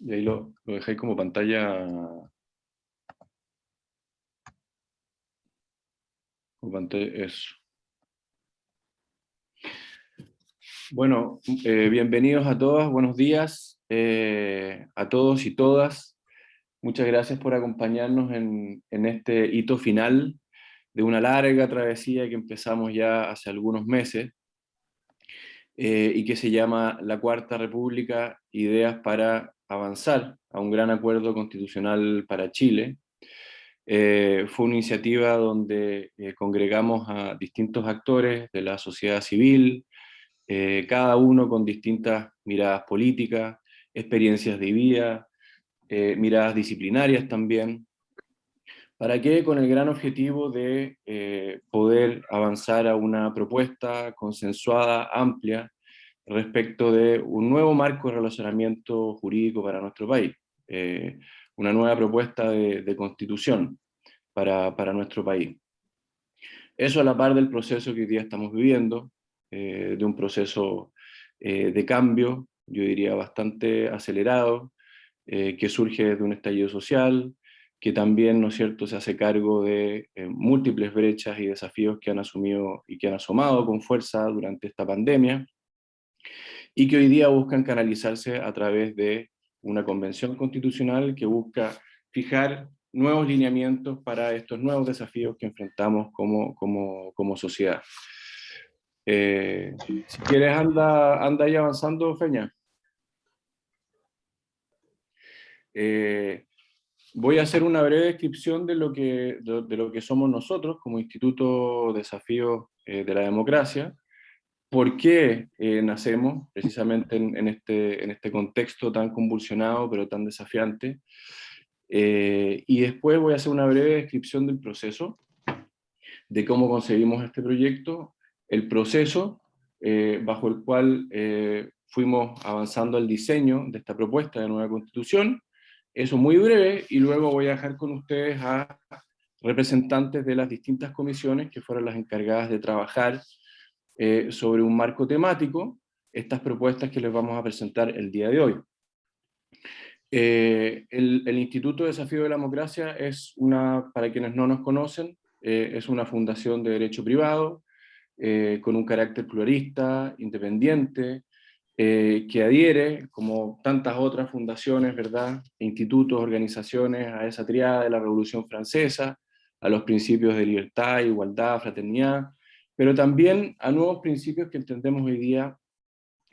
Y ahí lo dejáis como pantalla, eso. Bueno, bienvenidos a todas, buenos días a todos y todas. Muchas gracias por acompañarnos en este hito final de una larga travesía que empezamos ya hace algunos meses y que se llama La Cuarta República, ideas para avanzar a un gran acuerdo constitucional para Chile. Fue una iniciativa donde congregamos a distintos actores de la sociedad civil, cada uno con distintas miradas políticas, experiencias de vida, miradas disciplinarias también. ¿Para qué? Con el gran objetivo de poder avanzar a una propuesta consensuada, amplia, respecto de un nuevo marco de relacionamiento jurídico para nuestro país, una nueva propuesta de constitución para nuestro país. Eso a la par del proceso que hoy día estamos viviendo, de un proceso de cambio, yo diría bastante acelerado, que surge de un estallido social, que también, ¿no es cierto?, se hace cargo de múltiples brechas y desafíos que han asumido y que han asomado con fuerza durante esta pandemia, y que hoy día buscan canalizarse a través de una convención constitucional que busca fijar nuevos lineamientos para estos nuevos desafíos que enfrentamos como sociedad. Si quieres, anda ahí avanzando, Feña. Voy a hacer una breve descripción de lo que somos nosotros como Instituto Desafíos de la Democracia. ¿Por qué nacemos precisamente en este contexto tan convulsionado pero tan desafiante? Y después voy a hacer una breve descripción del proceso, de cómo concebimos este proyecto, el proceso bajo el cual fuimos avanzando el diseño de esta propuesta de nueva constitución, eso muy breve, y luego voy a dejar con ustedes a representantes de las distintas comisiones que fueron las encargadas de trabajar sobre un marco temático, estas propuestas que les vamos a presentar el día de hoy. El Instituto Desafío de la Democracia es para quienes no nos conocen, es una fundación de derecho privado, con un carácter pluralista, independiente, que adhiere, como tantas otras fundaciones, ¿verdad?, institutos, organizaciones, a esa triada de la Revolución Francesa, a los principios de libertad, igualdad, fraternidad, pero también a nuevos principios que entendemos hoy día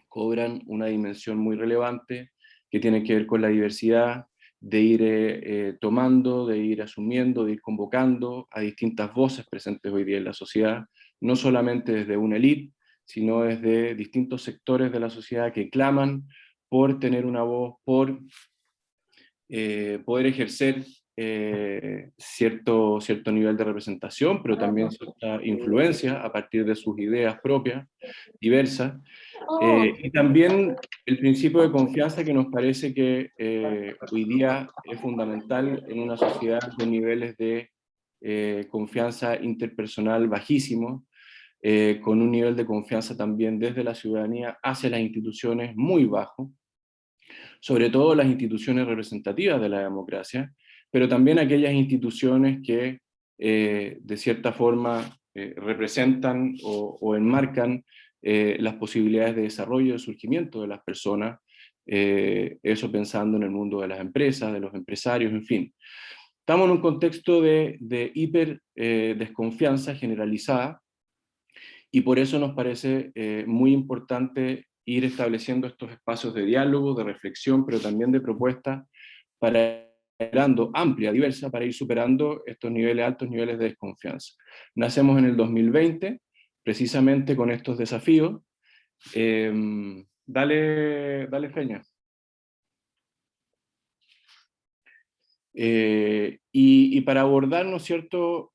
cobran una dimensión muy relevante, que tiene que ver con la diversidad, de ir tomando, de ir asumiendo, de ir convocando a distintas voces presentes hoy día en la sociedad, no solamente desde una élite, sino desde distintos sectores de la sociedad que claman por tener una voz, por poder ejercer cierto nivel de representación, pero también cierta influencia a partir de sus ideas propias, diversas, y también el principio de confianza que nos parece que hoy día es fundamental en una sociedad con niveles de confianza interpersonal bajísimos, con un nivel de confianza también desde la ciudadanía hacia las instituciones muy bajo, sobre todo las instituciones representativas de la democracia, pero también aquellas instituciones que de cierta forma representan o enmarcan las posibilidades de desarrollo y de surgimiento de las personas, eso pensando en el mundo de las empresas, de los empresarios, en fin. Estamos en un contexto de hiper desconfianza generalizada, y por eso nos parece muy importante ir estableciendo estos espacios de diálogo, de reflexión, pero también de propuesta para generando amplia, diversa, para ir superando estos niveles, altos niveles de desconfianza. Nacemos en el 2020, precisamente con estos desafíos. Dale, Feña. Y para abordar, ¿no es cierto?,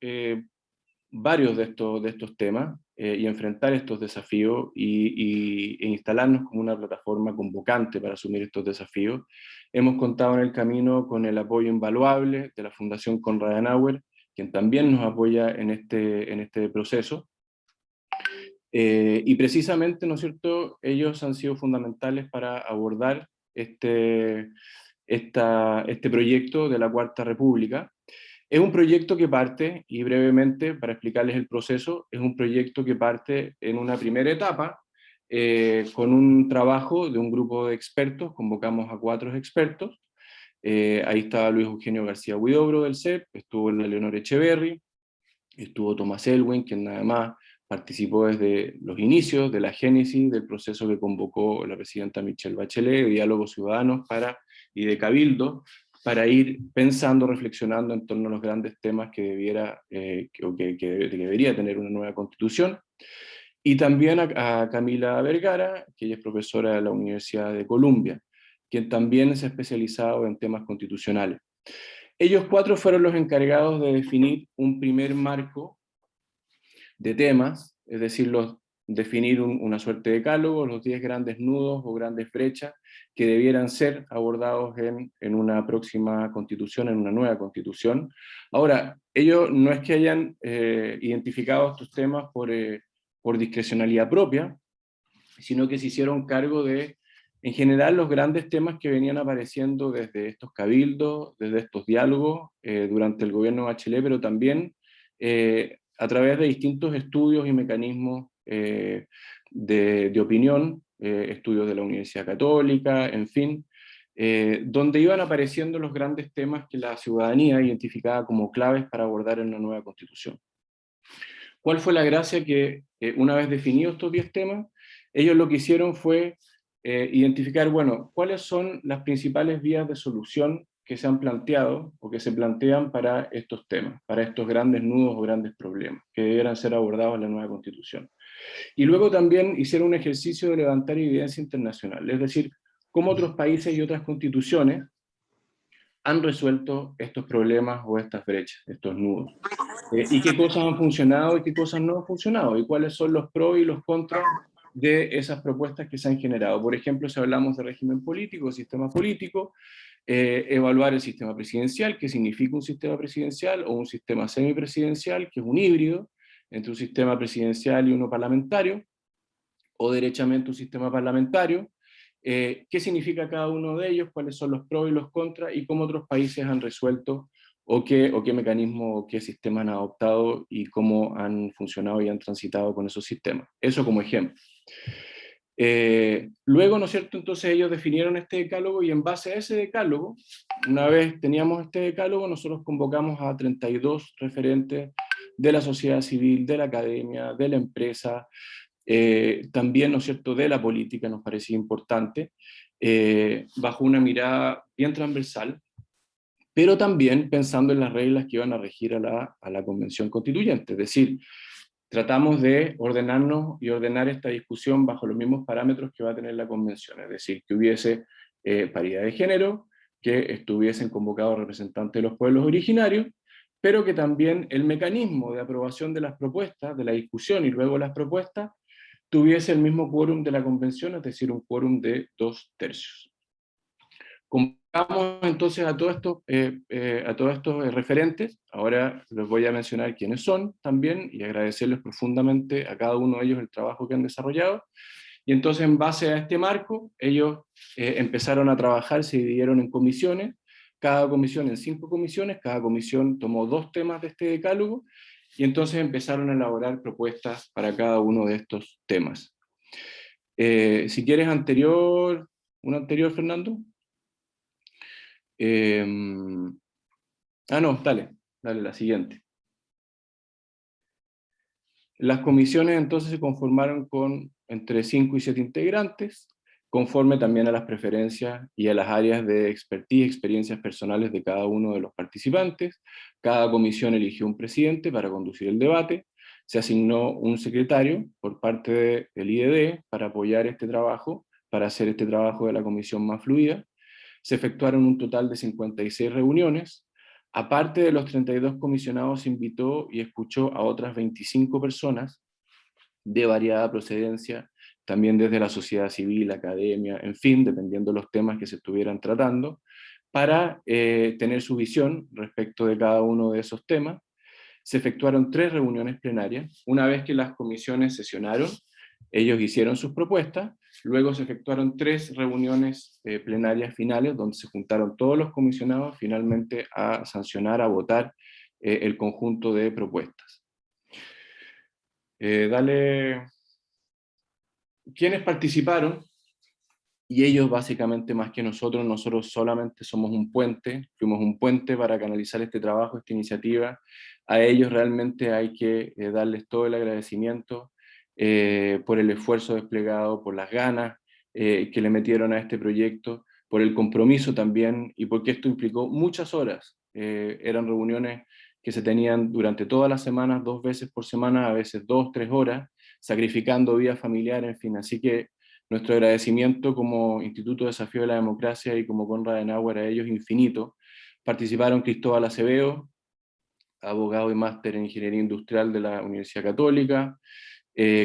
varios de estos temas y enfrentar estos desafíos e instalarnos como una plataforma convocante para asumir estos desafíos. Hemos contado en el camino con el apoyo invaluable de la Fundación Konrad Adenauer, quien también nos apoya en este proceso. Y precisamente, ¿no es cierto?, ellos han sido fundamentales para abordar este proyecto de la Cuarta República. Es un proyecto que parte, y brevemente, para explicarles el proceso, es un proyecto que parte en una primera etapa con un trabajo de un grupo de expertos, convocamos a 4 expertos. Ahí estaba Luis Eugenio García Huidobro del CEP, estuvo la Leonor Echeverry, estuvo Tomás Elwin, quien nada más participó desde los inicios de la génesis del proceso que convocó la presidenta Michelle Bachelet, de diálogos ciudadanos y de cabildo, para ir pensando, reflexionando en torno a los grandes temas que debería tener una nueva constitución. Y también a Camila Vergara, que ella es profesora de la Universidad de Columbia, quien también se ha especializado en temas constitucionales. Ellos 4 fueron los encargados de definir un primer marco de temas, es decir, definir una suerte de decálogo, los 10 grandes nudos o grandes brechas que debieran ser abordados en una próxima constitución, en una nueva constitución. Ahora, ellos no es que hayan identificado estos temas por discrecionalidad propia, sino que se hicieron cargo de, en general, los grandes temas que venían apareciendo desde estos cabildos, desde estos diálogos durante el gobierno de Bachelet, pero también a través de distintos estudios y mecanismos de opinión, estudios de la Universidad Católica, en fin, donde iban apareciendo los grandes temas que la ciudadanía identificaba como claves para abordar en una nueva constitución. ¿Cuál fue la gracia? Que una vez definidos estos 10 temas, ellos lo que hicieron fue identificar, bueno, cuáles son las principales vías de solución que se han planteado o que se plantean para estos temas, para estos grandes nudos o grandes problemas que debieran ser abordados en la nueva Constitución. Y luego también hicieron un ejercicio de levantar evidencia internacional, es decir, cómo otros países y otras constituciones han resuelto estos problemas o estas brechas, estos nudos. Y qué cosas han funcionado y qué cosas no han funcionado, y cuáles son los pros y los contras de esas propuestas que se han generado. Por ejemplo, si hablamos de régimen político, sistema político, evaluar el sistema presidencial, qué significa un sistema presidencial, o un sistema semipresidencial, que es un híbrido entre un sistema presidencial y uno parlamentario, o derechamente un sistema parlamentario, qué significa cada uno de ellos, cuáles son los pros y los contras, y cómo otros países han resuelto, o qué mecanismo o qué sistema han adoptado, y cómo han funcionado y han transitado con esos sistemas. Eso como ejemplo. Luego, ¿no es cierto?, entonces ellos definieron este decálogo, y en base a ese decálogo, una vez teníamos este decálogo, nosotros convocamos a 32 referentes de la sociedad civil, de la academia, de la empresa, también, ¿no es cierto?, de la política, nos parecía importante, bajo una mirada bien transversal, pero también pensando en las reglas que iban a regir a la Convención Constituyente. Es decir, tratamos de ordenarnos y ordenar esta discusión bajo los mismos parámetros que va a tener la Convención, es decir, que hubiese paridad de género, que estuviesen convocados representantes de los pueblos originarios, pero que también el mecanismo de aprobación de las propuestas, de la discusión y luego las propuestas, tuviese el mismo quórum de la Convención, es decir, un quórum de 2/3. Convocamos entonces a todos estos referentes. Ahora les voy a mencionar quiénes son también, y agradecerles profundamente a cada uno de ellos el trabajo que han desarrollado. Y entonces, en base a este marco, ellos empezaron a trabajar, se dividieron en comisiones, cada comisión en 5 comisiones, cada comisión tomó 2 temas de este decálogo, y entonces empezaron a elaborar propuestas para cada uno de estos temas. Si quieres un anterior, Fernando. No, dale, la siguiente. Las comisiones entonces se conformaron con entre 5 y 7 integrantes, conforme también a las preferencias y a las áreas de expertise y experiencias personales de cada uno de los participantes. Cada comisión eligió un presidente para conducir el debate, se asignó un secretario por parte del IED para apoyar este trabajo, para hacer este trabajo de la comisión más fluida. Se efectuaron un total de 56 reuniones. Aparte de los 32 comisionados, se invitó y escuchó a otras 25 personas de variada procedencia, también desde la sociedad civil, academia, en fin, dependiendo de los temas que se estuvieran tratando, para tener su visión respecto de cada uno de esos temas. Se efectuaron 3 reuniones plenarias. Una vez que las comisiones sesionaron, Ellos hicieron sus propuestas, luego se efectuaron 3 reuniones plenarias finales, donde se juntaron todos los comisionados finalmente a sancionar, a votar el conjunto de propuestas. Dale. ¿Quiénes participaron? Y ellos básicamente más que nosotros solamente somos un puente, fuimos un puente para canalizar este trabajo, esta iniciativa. A ellos realmente hay que darles todo el agradecimiento por el esfuerzo desplegado, por las ganas que le metieron a este proyecto, por el compromiso también, y porque esto implicó muchas horas. Eran reuniones que se tenían durante todas las semanas, 2 veces por semana, a veces 2, 3 horas, sacrificando vida familiar, en fin. Así que nuestro agradecimiento como Instituto Desafío de la Democracia y como Konrad Adenauer a ellos infinito. Participaron Cristóbal Acevedo, abogado y máster en Ingeniería Industrial de la Universidad Católica,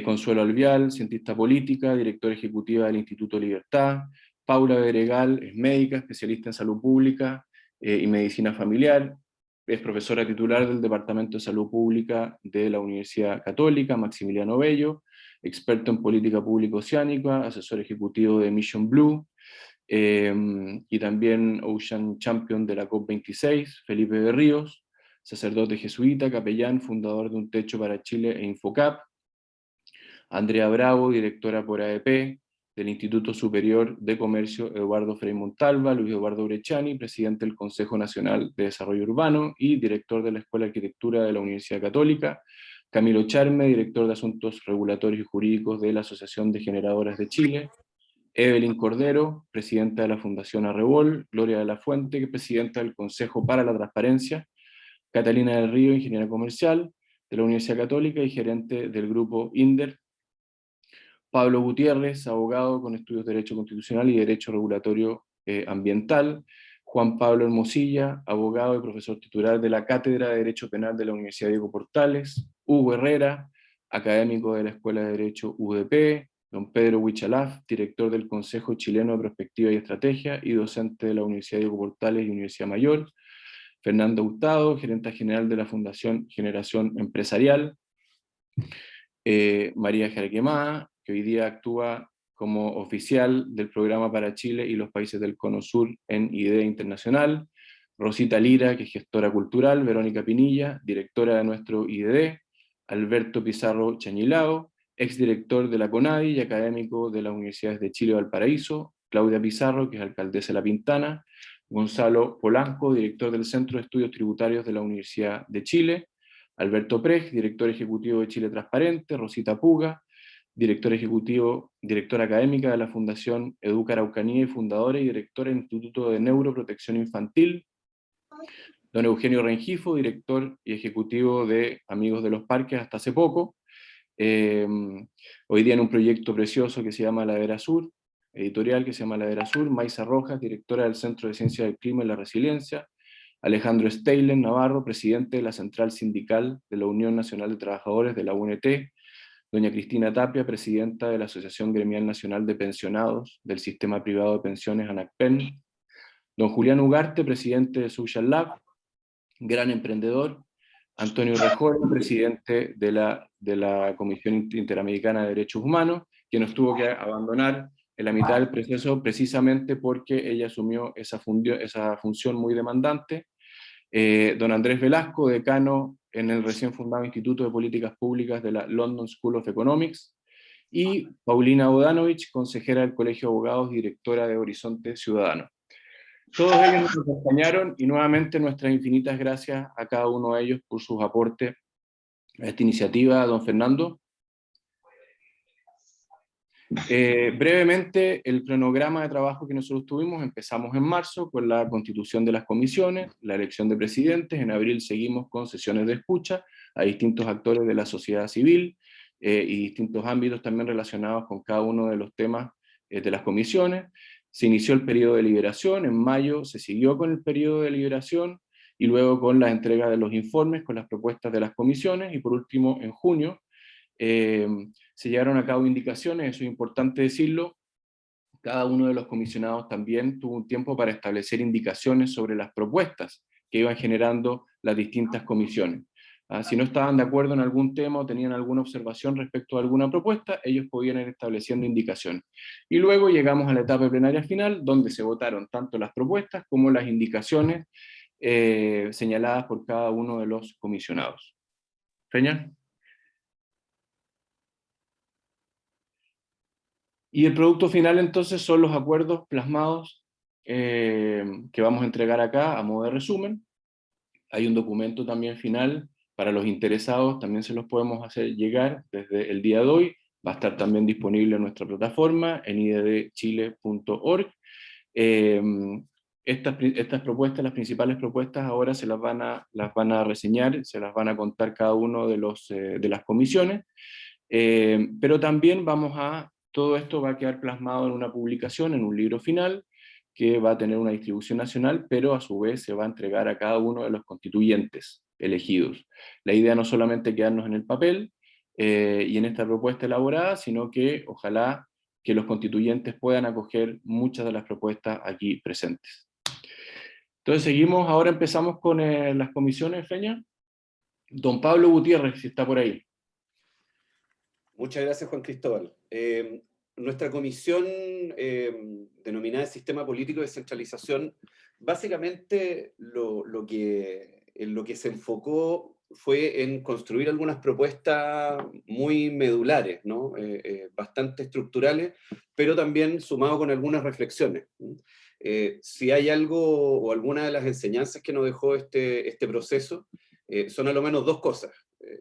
Consuelo Alvial, cientista política, directora ejecutiva del Instituto Libertad, Paula Beregal, es médica, especialista en salud pública y medicina familiar, es profesora titular del Departamento de Salud Pública de la Universidad Católica, Maximiliano Bello, experto en política pública oceánica, asesor ejecutivo de Mission Blue, y también Ocean Champion de la COP26, Felipe Berríos, sacerdote jesuita, capellán, fundador de Un Techo para Chile e Infocap, Andrea Bravo, directora por AEP, del Instituto Superior de Comercio Eduardo Frei Montalva, Luis Eduardo Brecciani, presidente del Consejo Nacional de Desarrollo Urbano y director de la Escuela de Arquitectura de la Universidad Católica, Camilo Charme, director de Asuntos Regulatorios y Jurídicos de la Asociación de Generadoras de Chile, Evelyn Cordero, presidenta de la Fundación Arrebol, Gloria de la Fuente, presidenta del Consejo para la Transparencia, Catalina del Río, ingeniera comercial de la Universidad Católica y gerente del grupo INDER, Pablo Gutiérrez, abogado con estudios de Derecho Constitucional y Derecho Regulatorio Ambiental, Juan Pablo Hermosilla, abogado y profesor titular de la Cátedra de Derecho Penal de la Universidad Diego Portales, Hugo Herrera, académico de la Escuela de Derecho UDP, don Pedro Huichalaf, director del Consejo Chileno de Prospectiva y Estrategia y docente de la Universidad Diego Portales y Universidad Mayor, Fernando Hurtado, gerente general de la Fundación Generación Empresarial, María Jarquemada, que hoy día actúa como oficial del programa para Chile y los países del Cono Sur en IDEA Internacional, Rosita Lira, que es gestora cultural, Verónica Pinilla, directora de nuestro IDD, Alberto Pizarro Chañilao, exdirector de la CONADI y académico de las Universidades de Chile y Valparaíso, Claudia Pizarro, que es alcaldesa de La Pintana, Gonzalo Polanco, director del Centro de Estudios Tributarios de la Universidad de Chile, Alberto Prej, director ejecutivo de Chile Transparente, Rosita Puga, directora académica de la Fundación Educa Araucanía y fundadora y directora del Instituto de Neuroprotección Infantil, don Eugenio Rengifo, director y ejecutivo de Amigos de los Parques hasta hace poco, hoy día en un proyecto precioso que se llama Ladera Sur, editorial que se llama Ladera Sur, Maisa Rojas, directora del Centro de Ciencia del Clima y la Resiliencia, Alejandro Steylen Navarro, presidente de la Central Sindical de la Unión Nacional de Trabajadores de la UNT, doña Cristina Tapia, presidenta de la Asociación Gremial Nacional de Pensionados del Sistema Privado de Pensiones ANACPEN, don Julián Ugarte, presidente de Social Lab, gran emprendedor, Antonio Rejola, presidente de la Comisión Interamericana de Derechos Humanos, que nos tuvo que abandonar en la mitad del proceso precisamente porque ella asumió esa función muy demandante, don Andrés Velasco, decano en el recién fundado Instituto de Políticas Públicas de la London School of Economics, y Paulina Bodanovich, consejera del Colegio de Abogados y directora de Horizonte Ciudadano. Todos ellos nos acompañaron y nuevamente nuestras infinitas gracias a cada uno de ellos por sus aportes a esta iniciativa. Don Fernando. Brevemente, el cronograma de trabajo que nosotros tuvimos: empezamos en marzo con la constitución de las comisiones, la elección de presidentes, en abril seguimos con sesiones de escucha a distintos actores de la sociedad civil y distintos ámbitos también relacionados con cada uno de los temas de las comisiones. Se inició el periodo de liberación, en mayo se siguió con el periodo de liberación y luego con la entrega de los informes, con las propuestas de las comisiones, y por último en junio se llevaron a cabo indicaciones, eso es importante decirlo. Cada uno de los comisionados también tuvo un tiempo para establecer indicaciones sobre las propuestas que iban generando las distintas comisiones. Si no estaban de acuerdo en algún tema o tenían alguna observación respecto a alguna propuesta, ellos podían ir estableciendo indicaciones. Y luego llegamos a la etapa plenaria final, donde se votaron tanto las propuestas como las indicaciones señaladas por cada uno de los comisionados. Feña. Y el producto final entonces son los acuerdos plasmados que vamos a entregar acá a modo de resumen. Hay un documento también final para los interesados, también se los podemos hacer llegar desde el día de hoy. Va a estar también disponible en nuestra plataforma en iddchile.org. Estas propuestas, las principales propuestas, ahora las van a reseñar, se las van a contar cada uno de las comisiones, pero también todo esto va a quedar plasmado en una publicación, en un libro final, que va a tener una distribución nacional, pero a su vez se va a entregar a cada uno de los constituyentes elegidos. La idea no solamente quedarnos en el papel y en esta propuesta elaborada, sino que ojalá que los constituyentes puedan acoger muchas de las propuestas aquí presentes. Entonces seguimos, ahora empezamos con las comisiones, Feña. Don Pablo Gutiérrez, si está por ahí. Muchas gracias, Juan Cristóbal. Nuestra comisión, denominada Sistema Político de Descentralización, básicamente en lo que se enfocó fue en construir algunas propuestas muy medulares, ¿no? Bastante estructurales, pero también sumado con algunas reflexiones. Si hay algo o alguna de las enseñanzas que nos dejó este proceso, son a lo menos dos cosas.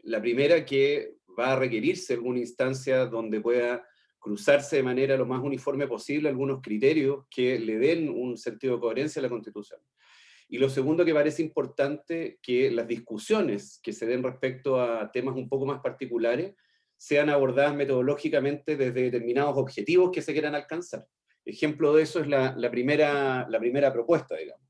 La primera, que va a requerirse alguna instancia donde pueda cruzarse de manera lo más uniforme posible algunos criterios que le den un sentido de coherencia a la Constitución. Y lo segundo, que parece importante, que las discusiones que se den respecto a temas un poco más particulares sean abordadas metodológicamente desde determinados objetivos que se quieran alcanzar. Ejemplo de eso es la primera propuesta, digamos.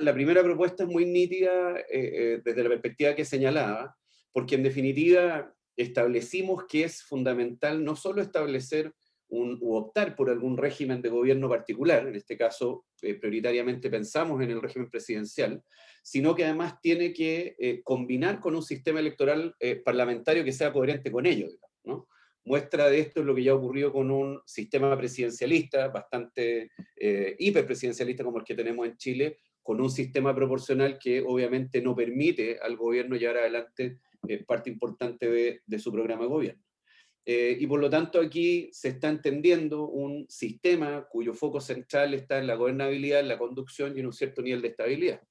La primera propuesta es muy nítida desde la perspectiva que señalaba, porque en definitiva establecimos que es fundamental no solo establecer u optar por algún régimen de gobierno particular, en este caso prioritariamente pensamos en el régimen presidencial, sino que además tiene que combinar con un sistema electoral parlamentario que sea coherente con ello, digamos, ¿no? Muestra de esto es lo que ya ocurrió con un sistema presidencialista, bastante hiperpresidencialista como el que tenemos en Chile, con un sistema proporcional que obviamente no permite al gobierno llevar adelante parte importante de su programa de gobierno. Y por lo tanto aquí se está entendiendo un sistema cuyo foco central está en la gobernabilidad, en la conducción y en un cierto nivel de estabilidad.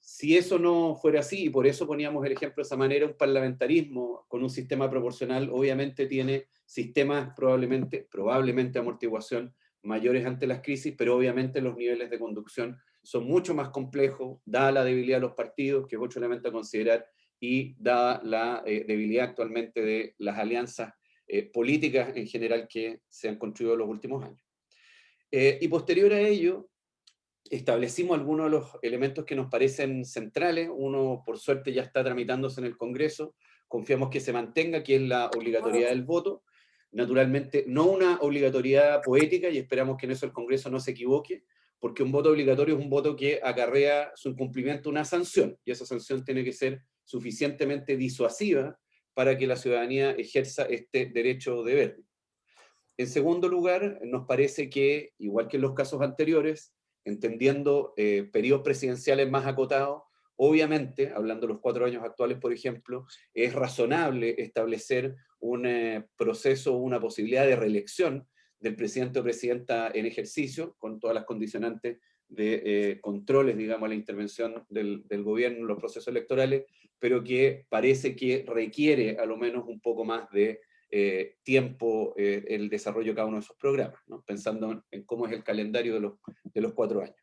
Si eso no fuera así, y por eso poníamos el ejemplo de esa manera, un parlamentarismo con un sistema proporcional obviamente tiene sistemas probablemente amortiguación mayores ante las crisis, pero obviamente los niveles de conducción son mucho más complejos, dada la debilidad de los partidos, que es otro elemento a considerar, y dada la debilidad actualmente de las alianzas políticas en general que se han construido en los últimos años. Y posterior a ello, establecimos algunos de los elementos que nos parecen centrales. Uno, por suerte, ya está tramitándose en el Congreso. Confiamos que se mantenga, que es la obligatoriedad del voto. Naturalmente, no una obligatoriedad poética, y esperamos que en eso el Congreso no se equivoque, porque un voto obligatorio es un voto que acarrea su incumplimiento una sanción, y esa sanción tiene que ser suficientemente disuasiva para que la ciudadanía ejerza este derecho de ver. En segundo lugar, nos parece que, igual que en los casos anteriores, entendiendo periodos presidenciales más acotados, obviamente, hablando de los 4 años actuales, por ejemplo, es razonable establecer un proceso, una posibilidad de reelección del presidente o presidenta en ejercicio, con todas las condicionantes de controles, digamos, a la intervención del gobierno en los procesos electorales, pero que parece que requiere a lo menos un poco más de tiempo el desarrollo de cada uno de esos programas, ¿no? Pensando en cómo es el calendario de los 4 años.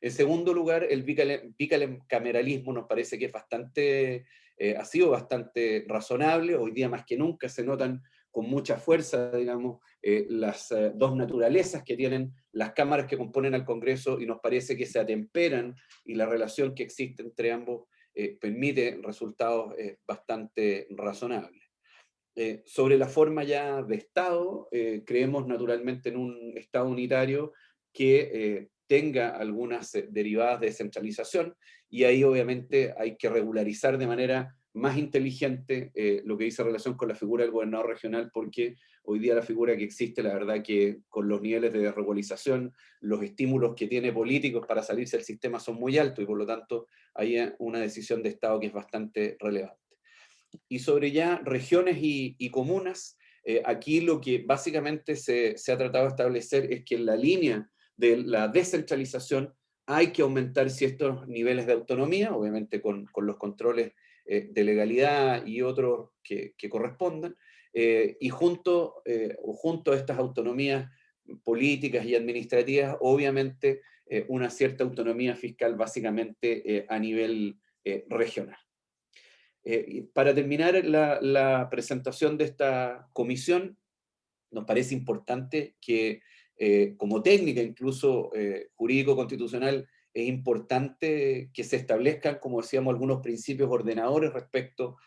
En segundo lugar, el bicameralismo nos parece que es ha sido bastante razonable. Hoy día más que nunca se notan con mucha fuerza, digamos, las dos naturalezas que tienen las cámaras que componen al Congreso, y nos parece que se atemperan, y la relación que existe entre ambos permite resultados bastante razonables. Sobre la forma ya de Estado, creemos naturalmente en un Estado unitario que tenga algunas derivadas de descentralización, y ahí obviamente hay que regularizar de manera más inteligente lo que dice relación con la figura del gobernador regional, porque hoy día la figura que existe, la verdad que con los niveles de desregularización, los estímulos que tiene políticos para salirse del sistema son muy altos, y por lo tanto hay una decisión de Estado que es bastante relevante. Y sobre ya regiones y comunas, aquí lo que básicamente se ha tratado de establecer es que en la línea de la descentralización hay que aumentar ciertos niveles de autonomía, obviamente con los controles de legalidad y otros que correspondan, y junto a estas autonomías políticas y administrativas, obviamente una cierta autonomía fiscal básicamente a nivel regional. Para terminar la presentación de esta comisión, nos parece importante que como técnica incluso jurídico-constitucional, es importante que se establezcan, como decíamos, algunos principios ordenadores respecto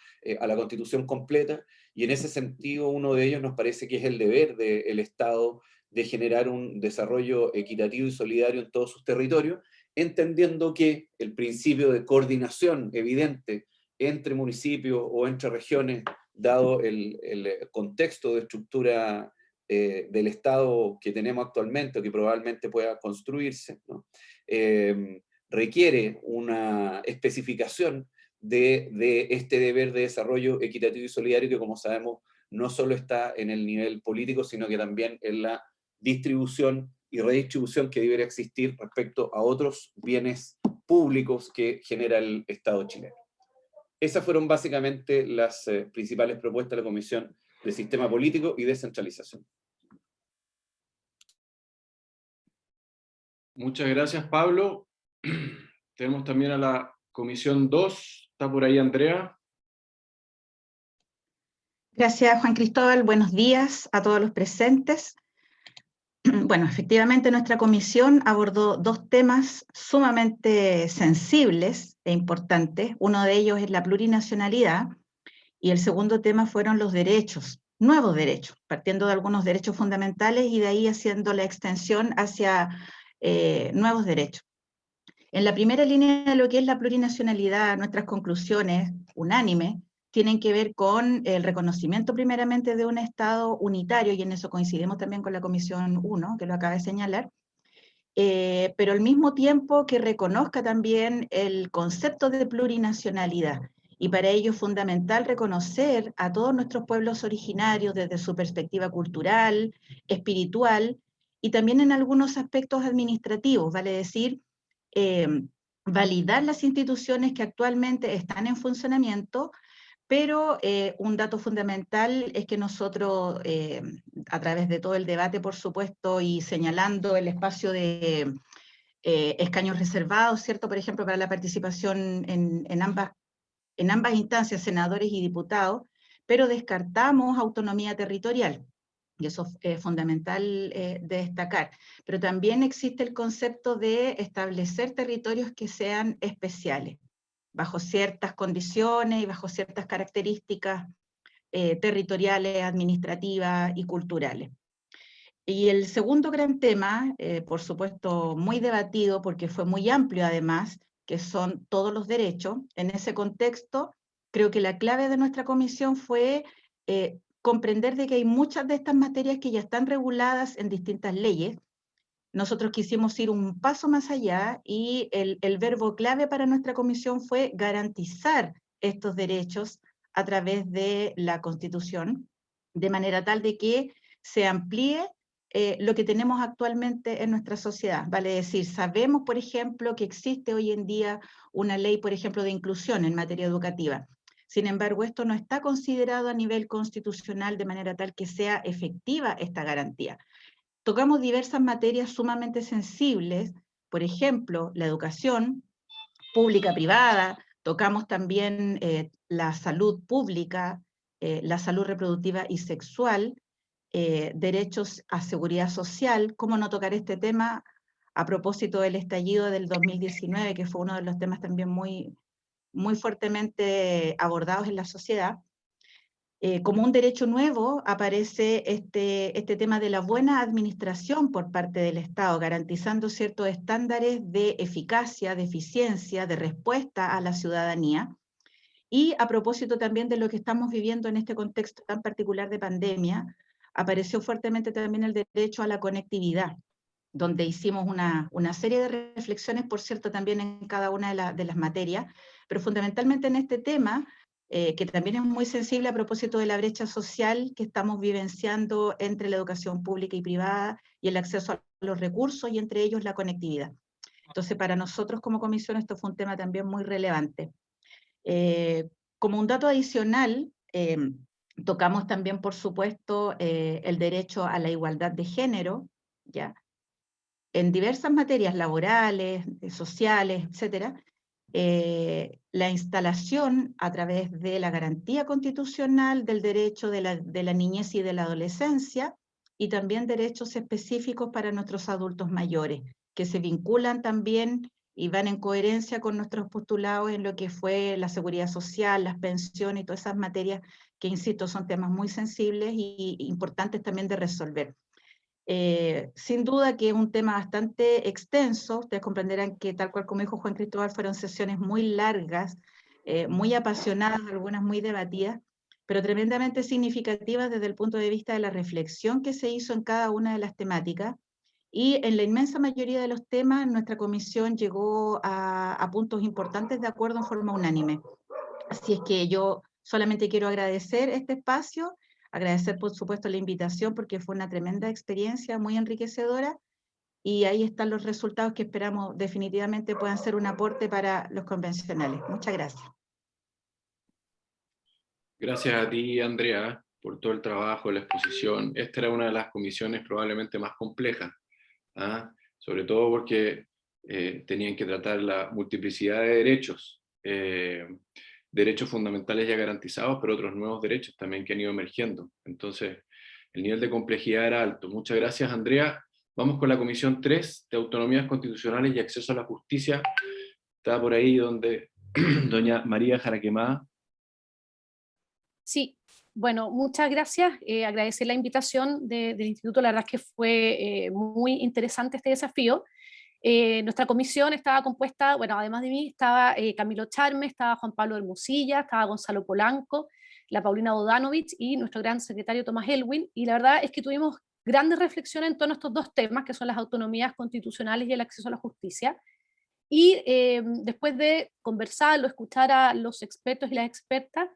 a la Constitución completa, y en ese sentido uno de ellos nos parece que es el deber del Estado de generar un desarrollo equitativo y solidario en todos sus territorios, entendiendo que el principio de coordinación evidente entre municipios o entre regiones, dado el contexto de estructura del Estado que tenemos actualmente o que probablemente pueda construirse, ¿no? Requiere una especificación de este deber de desarrollo equitativo y solidario que, como sabemos, no solo está en el nivel político, sino que también en la distribución y redistribución que debería existir respecto a otros bienes públicos que genera el Estado chileno. Esas fueron básicamente las principales propuestas de la Comisión de Sistema Político y Descentralización. Muchas gracias, Pablo. Tenemos también a la Comisión 2. ¿Está por ahí Andrea? Gracias, Juan Cristóbal. Buenos días a todos los presentes. Bueno, efectivamente nuestra comisión abordó dos temas sumamente sensibles e importantes. Uno de ellos es la plurinacionalidad y el segundo tema fueron los derechos, nuevos derechos, partiendo de algunos derechos fundamentales y de ahí haciendo la extensión hacia nuevos derechos. En la primera línea de lo que es la plurinacionalidad, nuestras conclusiones unánimes tienen que ver con el reconocimiento primeramente de un Estado unitario, y en eso coincidimos también con la Comisión 1, que lo acaba de señalar, pero al mismo tiempo que reconozca también el concepto de plurinacionalidad. Y para ello es fundamental reconocer a todos nuestros pueblos originarios desde su perspectiva cultural, espiritual, y también en algunos aspectos administrativos, vale decir, validar las instituciones que actualmente están en funcionamiento, pero un dato fundamental es que nosotros, a través de todo el debate, por supuesto, y señalando el espacio de escaños reservados, ¿cierto? Por ejemplo, para la participación en ambas instancias, senadores y diputados, pero descartamos autonomía territorial. Y eso es fundamental de destacar. Pero también existe el concepto de establecer territorios que sean especiales, bajo ciertas condiciones y bajo ciertas características territoriales, administrativas y culturales. Y el segundo gran tema, por supuesto muy debatido porque fue muy amplio además, que son todos los derechos. En ese contexto, creo que la clave de nuestra comisión fue comprender de que hay muchas de estas materias que ya están reguladas en distintas leyes. Nosotros quisimos ir un paso más allá y el verbo clave para nuestra comisión fue garantizar estos derechos a través de la Constitución, de manera tal de que se amplíe lo que tenemos actualmente en nuestra sociedad. Vale decir, sabemos, por ejemplo, que existe hoy en día una ley, por ejemplo, de inclusión en materia educativa. Sin embargo, esto no está considerado a nivel constitucional de manera tal que sea efectiva esta garantía. Tocamos diversas materias sumamente sensibles, por ejemplo, la educación pública, privada, tocamos también la salud pública, la salud reproductiva y sexual, derechos a seguridad social. ¿Cómo no tocar este tema a propósito del estallido del 2019, que fue uno de los temas también muy fuertemente abordados en la sociedad? Como un derecho nuevo aparece este tema de la buena administración por parte del Estado, garantizando ciertos estándares de eficacia, de eficiencia, de respuesta a la ciudadanía. Y a propósito también de lo que estamos viviendo en este contexto tan particular de pandemia, apareció fuertemente también el derecho a la conectividad, donde hicimos una serie de reflexiones, por cierto, también en cada una de las materias, pero fundamentalmente en este tema, que también es muy sensible a propósito de la brecha social que estamos vivenciando entre la educación pública y privada y el acceso a los recursos, y entre ellos la conectividad. Entonces, para nosotros como comisión esto fue un tema también muy relevante. Como un dato adicional, tocamos también, por supuesto, el derecho a la igualdad de género, ¿ya? En diversas materias laborales, sociales, etcétera, la instalación a través de la garantía constitucional del derecho de la niñez y de la adolescencia, y también derechos específicos para nuestros adultos mayores, que se vinculan también y van en coherencia con nuestros postulados en lo que fue la seguridad social, las pensiones y todas esas materias que, insisto, son temas muy sensibles y importantes también de resolver. Sin duda que es un tema bastante extenso. Ustedes comprenderán que, tal cual como dijo Juan Cristóbal, fueron sesiones muy largas, muy apasionadas, algunas muy debatidas, pero tremendamente significativas desde el punto de vista de la reflexión que se hizo en cada una de las temáticas. Y en la inmensa mayoría de los temas, nuestra comisión llegó a puntos importantes de acuerdo en forma unánime. Así es que yo solamente quiero agradecer este espacio, agradecer por supuesto la invitación, porque fue una tremenda experiencia, muy enriquecedora, y ahí están los resultados que esperamos definitivamente puedan ser un aporte para los convencionales. Muchas gracias. Gracias a ti, Andrea, por todo el trabajo, la exposición. Esta era una de las comisiones probablemente más complejas, ¿ah? Sobre todo porque tenían que tratar la multiplicidad de derechos, derechos fundamentales ya garantizados, pero otros nuevos derechos también que han ido emergiendo. Entonces, el nivel de complejidad era alto. Muchas gracias, Andrea. Vamos con la Comisión 3 de Autonomías Constitucionales y Acceso a la Justicia. Está por ahí donde doña María Jaraquemada. Sí, bueno, muchas gracias. Agradecer la invitación del Instituto. La verdad es que fue muy interesante este desafío. Nuestra comisión estaba compuesta, bueno, además de mí, estaba Camilo Charme, estaba Juan Pablo Hermosilla, estaba Gonzalo Polanco, la Paulina Bodanovich y nuestro gran secretario Tomás Elwin. Y la verdad es que tuvimos grandes reflexiones en torno a estos dos temas, que son las autonomías constitucionales y el acceso a la justicia. Y después de conversarlo, escuchar a los expertos y las expertas,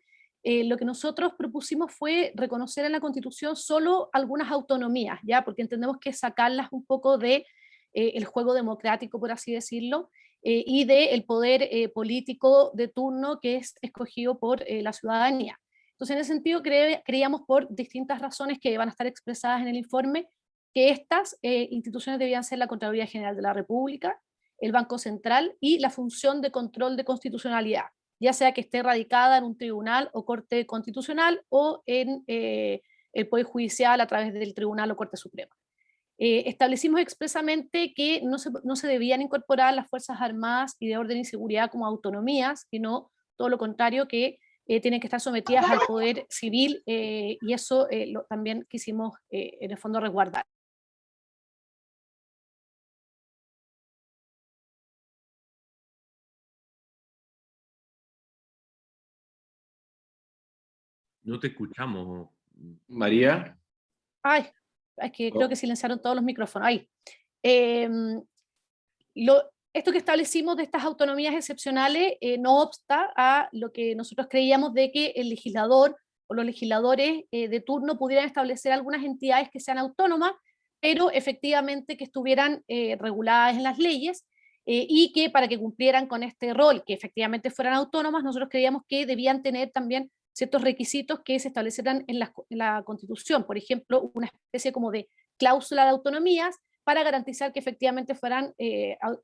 lo que nosotros propusimos fue reconocer en la Constitución solo algunas autonomías, ¿ya? Porque entendemos que sacarlas un poco de el juego democrático, por así decirlo, y del poder político de turno que es escogido por la ciudadanía. Entonces, en ese sentido, creíamos por distintas razones que van a estar expresadas en el informe, que estas instituciones debían ser la Contraloría General de la República, el Banco Central y la función de control de constitucionalidad, ya sea que esté radicada en un tribunal o corte constitucional o en el Poder Judicial a través del Tribunal o Corte Suprema. Establecimos expresamente que no se debían incorporar las Fuerzas Armadas y de Orden y Seguridad como autonomías, sino todo lo contrario, que tienen que estar sometidas al poder civil, y eso también quisimos en el fondo resguardar. No te escuchamos. María. Ay, es que creo que silenciaron todos los micrófonos. Ahí. Esto que establecimos de estas autonomías excepcionales no obsta a lo que nosotros creíamos de que el legislador o los legisladores de turno pudieran establecer algunas entidades que sean autónomas, pero efectivamente que estuvieran reguladas en las leyes, y que para que cumplieran con este rol, que efectivamente fueran autónomas, nosotros creíamos que debían tener también ciertos requisitos que se establecieran en la Constitución, por ejemplo, una especie como de cláusula de autonomías para garantizar que efectivamente fueran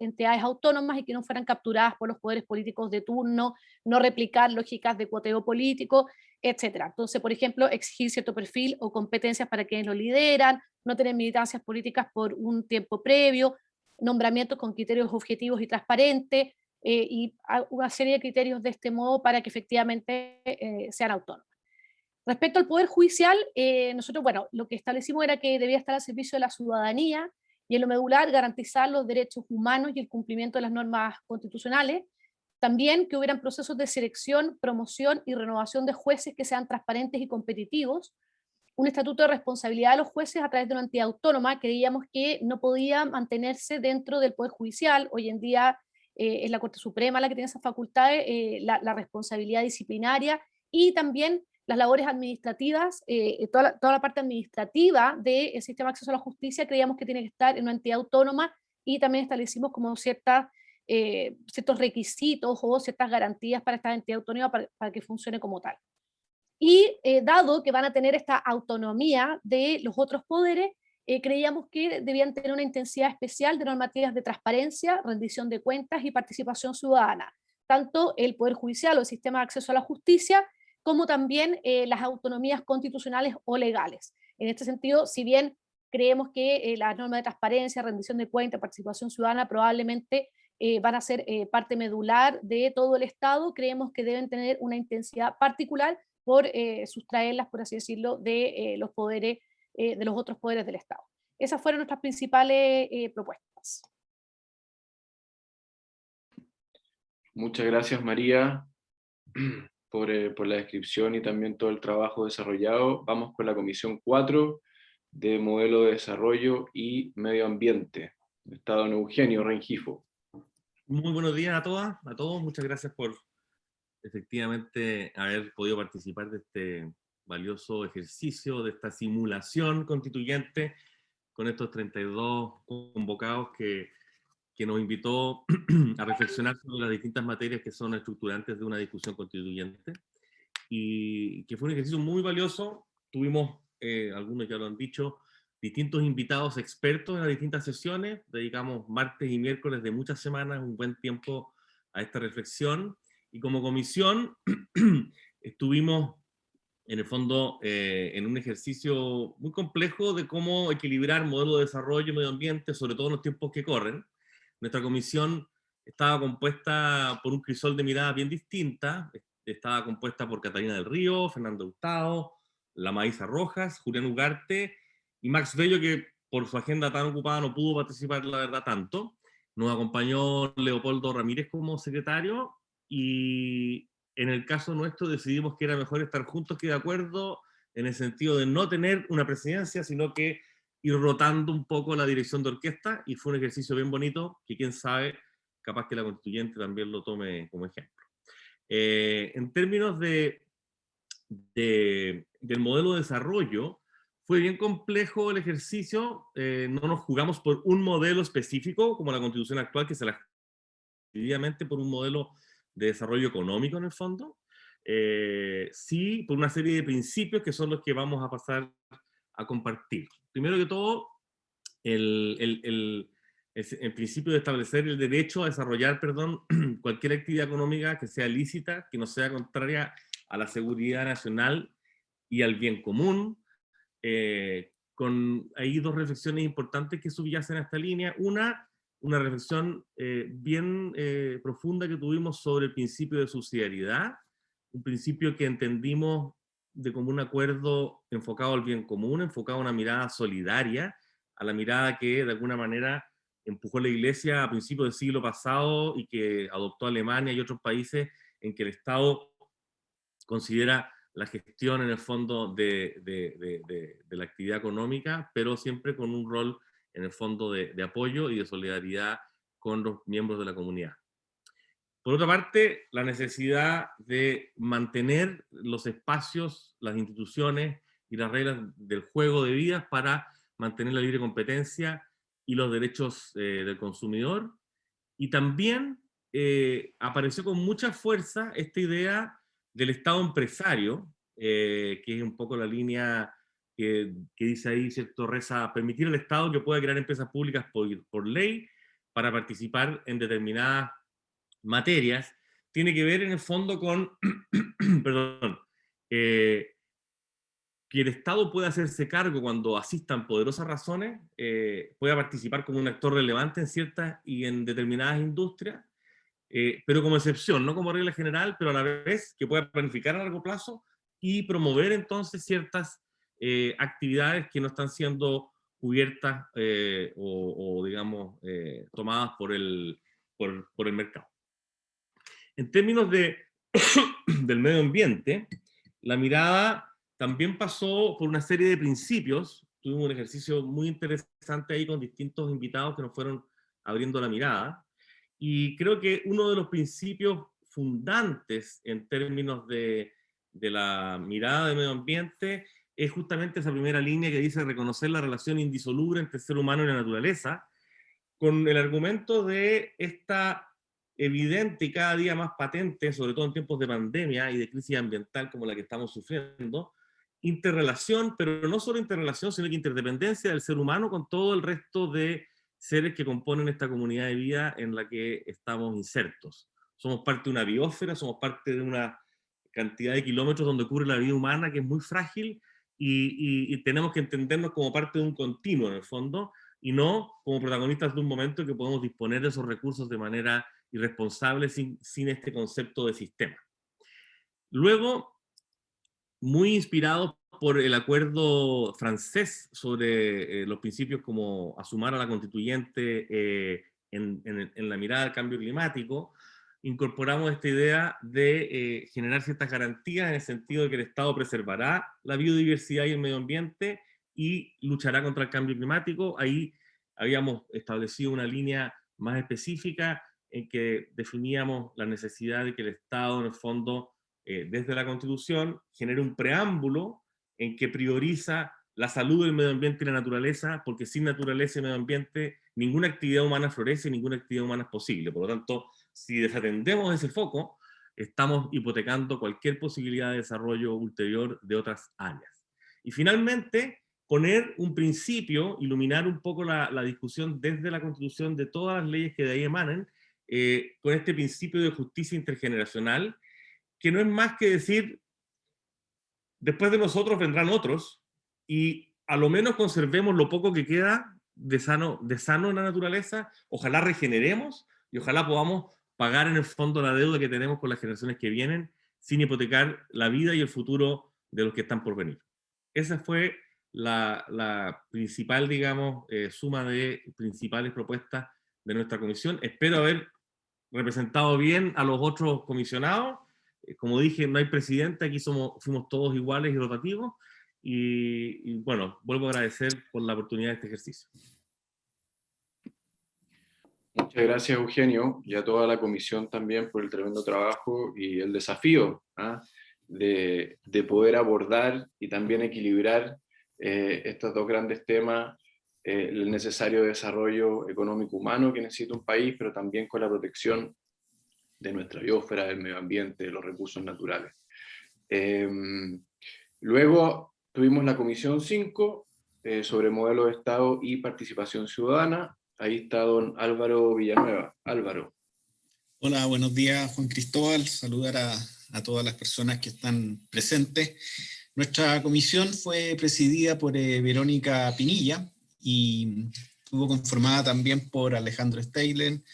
entidades autónomas y que no fueran capturadas por los poderes políticos de turno, no replicar lógicas de cuoteo político, etc. Entonces, por ejemplo, exigir cierto perfil o competencias para quienes lo lideran, no tener militancias políticas por un tiempo previo, nombramientos con criterios objetivos y transparentes, y una serie de criterios de este modo para que efectivamente sean autónomos. Respecto al Poder Judicial, nosotros, bueno, lo que establecimos era que debía estar al servicio de la ciudadanía y en lo medular garantizar los derechos humanos y el cumplimiento de las normas constitucionales. También que hubieran procesos de selección, promoción y renovación de jueces que sean transparentes y competitivos. Un estatuto de responsabilidad de los jueces a través de una entidad autónoma, creíamos que no podía mantenerse dentro del Poder Judicial. Hoy en día es la Corte Suprema la que tiene esas facultades, la responsabilidad disciplinaria y también las labores administrativas, toda la parte administrativa del sistema de acceso a la justicia, creíamos que tiene que estar en una entidad autónoma y también establecimos como ciertos requisitos o ciertas garantías para esta entidad autónoma para que funcione como tal. Y dado que van a tener esta autonomía de los otros poderes, creíamos que debían tener una intensidad especial de normativas de transparencia, rendición de cuentas y participación ciudadana, tanto el Poder Judicial o el sistema de acceso a la justicia, como también las autonomías constitucionales o legales. En este sentido, si bien creemos que las normas de transparencia, rendición de cuentas, participación ciudadana probablemente van a ser parte medular de todo el Estado, creemos que deben tener una intensidad particular por sustraerlas, por así decirlo, de los poderes, de los otros poderes del Estado. Esas fueron nuestras principales propuestas. Muchas gracias, María, por la descripción y también todo el trabajo desarrollado. Vamos con la Comisión 4 de Modelo de Desarrollo y Medio Ambiente. Está don Eugenio Rengifo. Muy buenos días a todas, a todos. Muchas gracias por efectivamente haber podido participar de este valioso ejercicio, de esta simulación constituyente con estos 32 convocados que nos invitó a reflexionar sobre las distintas materias que son estructurantes de una discusión constituyente, y que fue un ejercicio muy valioso. Tuvimos, algunos ya lo han dicho, distintos invitados expertos en las distintas sesiones. Dedicamos martes y miércoles de muchas semanas un buen tiempo a esta reflexión, y como comisión estuvimos en el fondo en un ejercicio muy complejo de cómo equilibrar modelo de desarrollo y medio ambiente, sobre todo en los tiempos que corren. Nuestra comisión estaba compuesta por un crisol de miradas bien distintas. Estaba compuesta por Catalina del Río, Fernando Hurtado, la Maísa Rojas, Julián Ugarte y Max Bello, que por su agenda tan ocupada no pudo participar, la verdad, tanto. Nos acompañó Leopoldo Ramírez como secretario, y en el caso nuestro decidimos que era mejor estar juntos que de acuerdo, en el sentido de no tener una presidencia, sino que ir rotando un poco la dirección de orquesta, y fue un ejercicio bien bonito, que quién sabe, capaz que la constituyente también lo tome como ejemplo. En términos del modelo de desarrollo, fue bien complejo el ejercicio. No nos jugamos por un modelo específico, como la constitución actual, que se la decididamente por un modelo de desarrollo económico en el fondo, sí por una serie de principios que son los que vamos a pasar a compartir. Primero que todo, el principio de establecer el derecho a desarrollar, cualquier actividad económica que sea lícita, que no sea contraria a la seguridad nacional y al bien común. Hay dos reflexiones importantes que subyacen a esta línea. Una reflexión bien profunda que tuvimos sobre el principio de subsidiariedad, un principio que entendimos de común acuerdo enfocado al bien común, enfocado a una mirada solidaria, a la mirada que de alguna manera empujó la Iglesia a principios del siglo pasado y que adoptó Alemania y otros países, en que el Estado considera la gestión en el fondo de la actividad económica, pero siempre con un rol en el fondo de apoyo y de solidaridad con los miembros de la comunidad. Por otra parte, la necesidad de mantener los espacios, las instituciones y las reglas del juego de vidas para mantener la libre competencia y los derechos del consumidor. Y también apareció con mucha fuerza esta idea del Estado empresario, que es un poco la línea que dice ahí, ¿cierto? Reza, permitir al Estado que pueda crear empresas públicas por ley para participar en determinadas materias. Tiene que ver en el fondo con, perdón, que el Estado pueda hacerse cargo cuando asistan poderosas razones, pueda participar como un actor relevante en ciertas y en determinadas industrias, pero como excepción, no como regla general, pero a la vez que pueda planificar a largo plazo y promover entonces ciertas actividades que no están siendo cubiertas o digamos, tomadas por el mercado. En términos del medio ambiente, la mirada también pasó por una serie de principios. Tuvimos un ejercicio muy interesante ahí con distintos invitados que nos fueron abriendo la mirada. Y creo que uno de los principios fundantes en términos de la mirada del medio ambiente es justamente esa primera línea que dice reconocer la relación indisoluble entre el ser humano y la naturaleza, con el argumento de esta evidente y cada día más patente, sobre todo en tiempos de pandemia y de crisis ambiental como la que estamos sufriendo, interrelación, pero no solo interrelación, sino que interdependencia del ser humano con todo el resto de seres que componen esta comunidad de vida en la que estamos insertos. Somos parte de una biosfera, somos parte de una cantidad de kilómetros donde ocurre la vida humana que es muy frágil y tenemos que entendernos como parte de un continuo en el fondo y no como protagonistas de un momento que podemos disponer de esos recursos de manera irresponsable sin este concepto de sistema. Luego, muy inspirados por el acuerdo francés sobre los principios como asumar a la constituyente en la mirada del cambio climático, incorporamos esta idea de generar ciertas garantías en el sentido de que el Estado preservará la biodiversidad y el medio ambiente y luchará contra el cambio climático. Ahí habíamos establecido una línea más específica en que definíamos la necesidad de que el Estado, en el fondo, desde la Constitución, genere un preámbulo en que prioriza la salud del medio ambiente y la naturaleza, porque sin naturaleza y medio ambiente ninguna actividad humana florece, ninguna actividad humana es posible. Por lo tanto, si desatendemos ese foco, estamos hipotecando cualquier posibilidad de desarrollo ulterior de otras áreas. Y finalmente, poner un principio, iluminar un poco la discusión desde la Constitución de todas las leyes que de ahí emanen, con este principio de justicia intergeneracional, que no es más que decir, después de nosotros vendrán otros, y a lo menos conservemos lo poco que queda de sano en la naturaleza, ojalá regeneremos, y ojalá podamos pagar en el fondo la deuda que tenemos con las generaciones que vienen, sin hipotecar la vida y el futuro de los que están por venir. Esa fue la principal, digamos, suma de principales propuestas de nuestra comisión. Espero haber representado bien a los otros comisionados. Como dije, no hay presidente, aquí fuimos todos iguales y rotativos. Y bueno, vuelvo a agradecer por la oportunidad de este ejercicio. Muchas gracias, Eugenio, y a toda la comisión también por el tremendo trabajo y el desafío de poder abordar y también equilibrar estos dos grandes temas, el necesario desarrollo económico humano que necesita un país, pero también con la protección de nuestra biosfera, del medio ambiente, de los recursos naturales. Luego tuvimos la Comisión 5 sobre modelo de Estado y participación ciudadana. Ahí está don Álvaro Villanueva. Álvaro. Hola, buenos días, Juan Cristóbal. Saludar a todas las personas que están presentes. Nuestra comisión fue presidida por Verónica Pinilla y estuvo conformada también por Alejandro Steylen,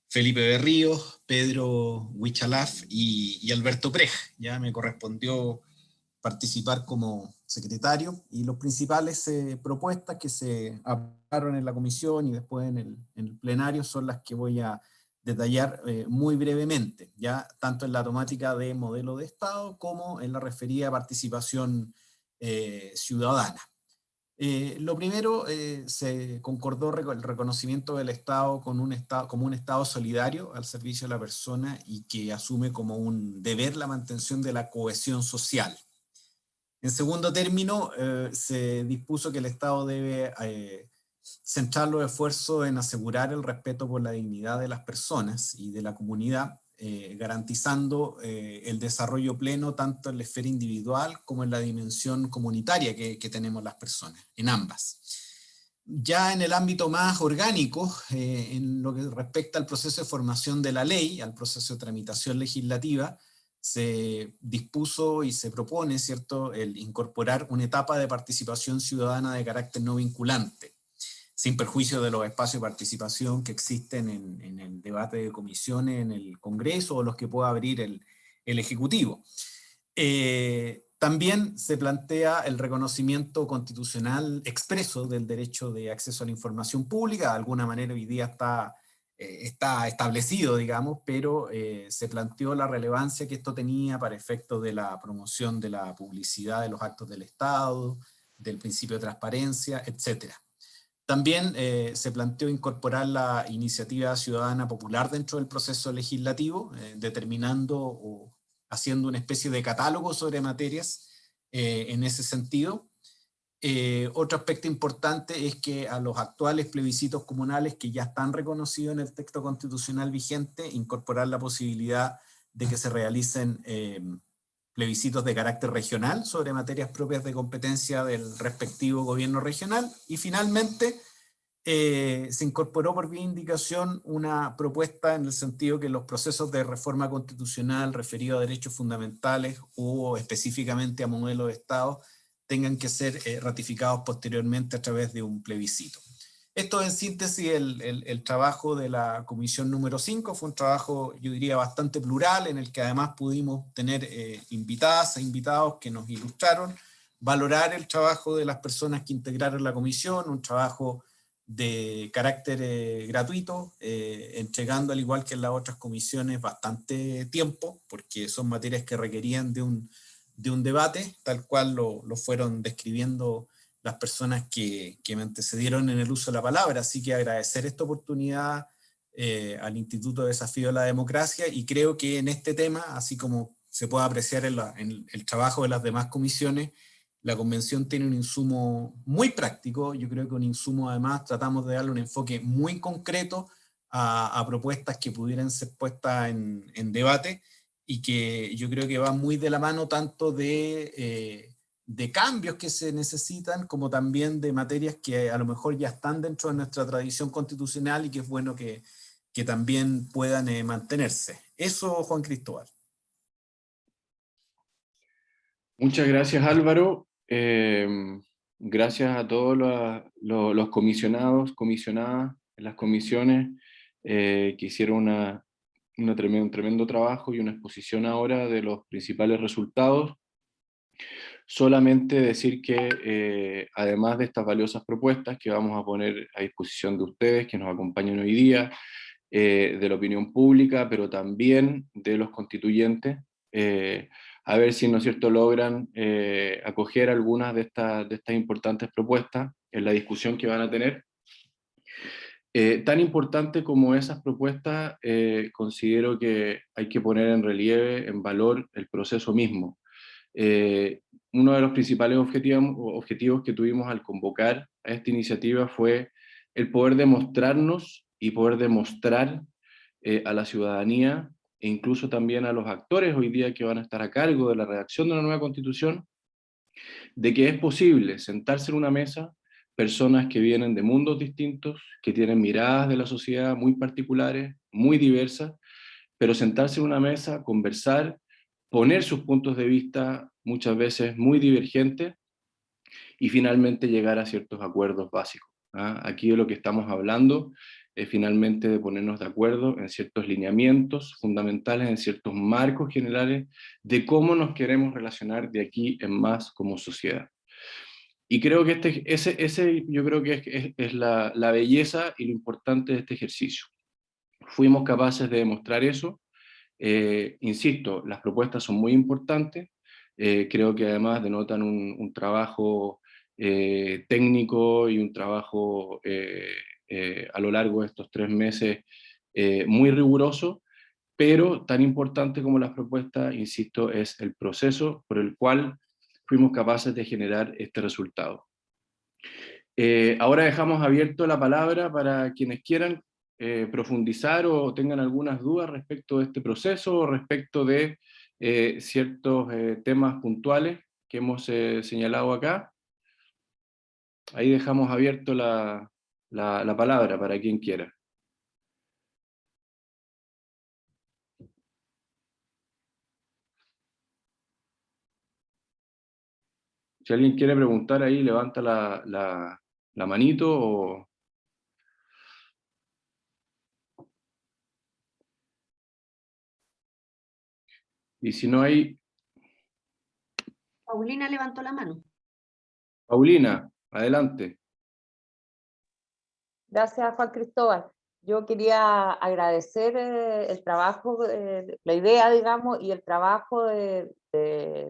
Felipe Berríos, Pedro Huichalaf y Alberto Prej. Ya me correspondió participar como secretario, y las principales propuestas que se aprobaron en la comisión y después en el plenario son las que voy a detallar muy brevemente, ya tanto en la temática de modelo de Estado como en la referida participación ciudadana. Lo primero, se concordó el reconocimiento del Estado como un Estado solidario al servicio de la persona y que asume como un deber la mantención de la cohesión social. En segundo término, se dispuso que el Estado debe centrar los esfuerzos en asegurar el respeto por la dignidad de las personas y de la comunidad, garantizando el desarrollo pleno tanto en la esfera individual como en la dimensión comunitaria que tenemos las personas, en ambas. Ya en el ámbito más orgánico, en lo que respecta al proceso de formación de la ley, al proceso de tramitación legislativa, se dispuso y se propone, ¿cierto?, el incorporar una etapa de participación ciudadana de carácter no vinculante, sin perjuicio de los espacios de participación que existen en el debate de comisiones en el Congreso o los que pueda abrir el Ejecutivo. También se plantea el reconocimiento constitucional expreso del derecho de acceso a la información pública. De alguna manera hoy día está está establecido, digamos, pero se planteó la relevancia que esto tenía para efectos de la promoción de la publicidad de los actos del Estado, del principio de transparencia, etc. También se planteó incorporar la iniciativa ciudadana popular dentro del proceso legislativo, determinando o haciendo una especie de catálogo sobre materias en ese sentido. Otro aspecto importante es que a los actuales plebiscitos comunales que ya están reconocidos en el texto constitucional vigente, incorporar la posibilidad de que se realicen plebiscitos de carácter regional sobre materias propias de competencia del respectivo gobierno regional. Y finalmente se incorporó por vía de indicación una propuesta en el sentido que los procesos de reforma constitucional referidos a derechos fundamentales o específicamente a modelo de Estado tengan que ser ratificados posteriormente a través de un plebiscito. Esto en síntesis el trabajo de la comisión número 5, fue un trabajo yo diría bastante plural, en el que además pudimos tener invitadas e invitados que nos ilustraron, valorar el trabajo de las personas que integraron la comisión, un trabajo de carácter gratuito, entregando al igual que en las otras comisiones bastante tiempo, porque son materias que requerían de un debate, tal cual lo fueron describiendo las personas que me antecedieron en el uso de la palabra. Así que agradecer esta oportunidad al Instituto de Desafío de la Democracia, y creo que en este tema, así como se puede apreciar en el trabajo de las demás comisiones, la convención tiene un insumo muy práctico. Yo creo que un insumo, además, tratamos de darle un enfoque muy concreto a propuestas que pudieran ser puestas en debate, y que yo creo que va muy de la mano tanto de cambios que se necesitan, como también de materias que a lo mejor ya están dentro de nuestra tradición constitucional y que es bueno que también puedan mantenerse. Eso, Juan Cristóbal. Muchas gracias, Álvaro. Gracias a todos los comisionados, comisionadas en las comisiones que hicieron un tremendo trabajo y una exposición ahora de los principales resultados. Solamente decir que además de estas valiosas propuestas que vamos a poner a disposición de ustedes, que nos acompañan hoy día, de la opinión pública, pero también de los constituyentes, a ver si, ¿no es cierto?, logran acoger algunas de estas importantes propuestas en la discusión que van a tener. Tan importante como esas propuestas, considero que hay que poner en relieve, en valor, el proceso mismo. Uno de los principales objetivos que tuvimos al convocar a esta iniciativa fue el poder demostrarnos y poder demostrar a la ciudadanía e incluso también a los actores hoy día que van a estar a cargo de la redacción de una nueva constitución, de que es posible sentarse en una mesa personas que vienen de mundos distintos, que tienen miradas de la sociedad muy particulares, muy diversas, pero sentarse en una mesa, conversar, poner sus puntos de vista muchas veces muy divergentes y finalmente llegar a ciertos acuerdos básicos. Aquí de lo que estamos hablando es finalmente de ponernos de acuerdo en ciertos lineamientos fundamentales, en ciertos marcos generales de cómo nos queremos relacionar de aquí en más como sociedad. Y creo que ese yo creo que es la belleza y lo importante de este ejercicio. Fuimos capaces de demostrar eso. Insisto, las propuestas son muy importantes, creo que además denotan un trabajo técnico y un trabajo a lo largo de estos 3 meses muy riguroso, pero tan importante como las propuestas, insisto, es el proceso por el cual fuimos capaces de generar este resultado. Ahora dejamos abierto la palabra para quienes quieran profundizar o tengan algunas dudas respecto de este proceso o respecto de ciertos temas puntuales que hemos señalado acá. Ahí dejamos abierto la palabra para quien quiera. Si alguien quiere preguntar ahí, levanta la manito o... Y si no hay... Paulina levantó la mano. Paulina, adelante. Gracias, Juan Cristóbal. Yo quería agradecer el trabajo, la idea, digamos, y el trabajo de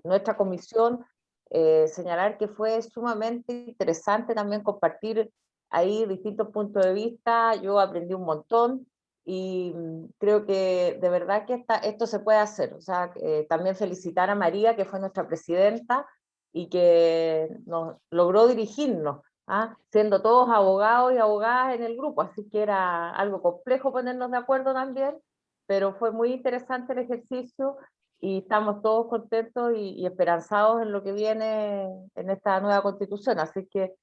nuestra comisión, señalar que fue sumamente interesante también compartir ahí distintos puntos de vista. Yo aprendí un montón y creo que de verdad que esto se puede hacer. O sea, también felicitar a María, que fue nuestra presidenta y que nos logró dirigirnos. ¿Ah? Siendo todos abogados y abogadas en el grupo, así que era algo complejo ponernos de acuerdo también, pero fue muy interesante el ejercicio y estamos todos contentos y esperanzados en lo que viene en esta nueva constitución, así que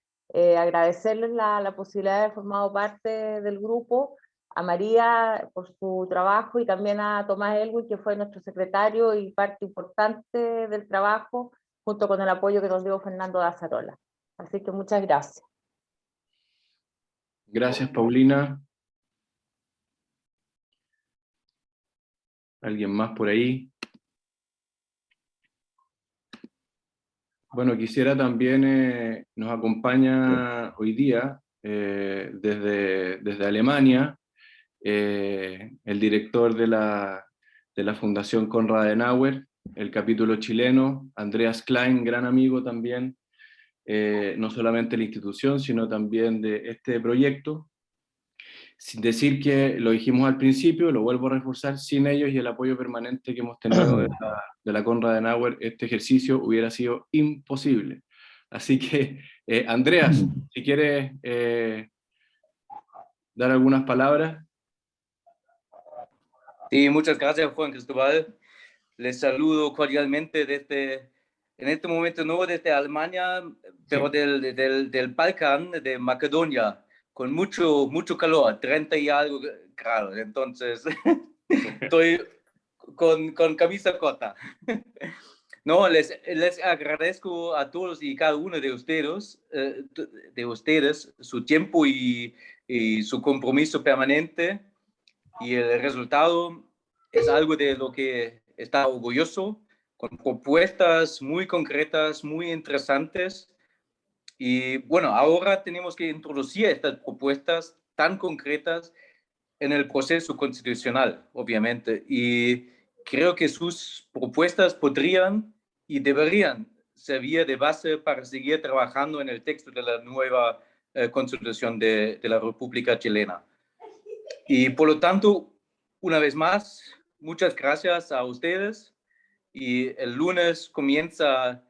agradecerles la posibilidad de haber formado parte del grupo, a María por su trabajo y también a Tomás Elwin, que fue nuestro secretario y parte importante del trabajo, junto con el apoyo que nos dio Fernando Dazarola. Así que muchas gracias. Gracias, Paulina. ¿Alguien más por ahí? Bueno, quisiera también, nos acompaña hoy día desde Alemania el director de la Fundación Konrad Adenauer, el capítulo chileno, Andreas Klein, gran amigo también, no solamente de la institución, sino también de este proyecto. Sin decir que, lo dijimos al principio, lo vuelvo a reforzar, sin ellos y el apoyo permanente que hemos tenido de la Konrad Adenauer, este ejercicio hubiera sido imposible. Así que, Andreas, si quieres dar algunas palabras. Sí, muchas gracias, Juan Cristóbal. Les saludo cordialmente en este momento no desde Alemania, pero Sí. del Balcán, de Macedonia, con mucho calor, 30 y algo grados. Entonces, estoy con camisa corta. No, les agradezco a todos y cada uno de ustedes su tiempo y su compromiso permanente. Y el resultado es algo de lo que está orgulloso, con propuestas muy concretas, muy interesantes. Y bueno, ahora tenemos que introducir estas propuestas tan concretas en el proceso constitucional, obviamente. Y creo que sus propuestas podrían y deberían servir de base para seguir trabajando en el texto de la nueva Constitución de la República Chilena. Y por lo tanto, una vez más, muchas gracias a ustedes y el lunes comienza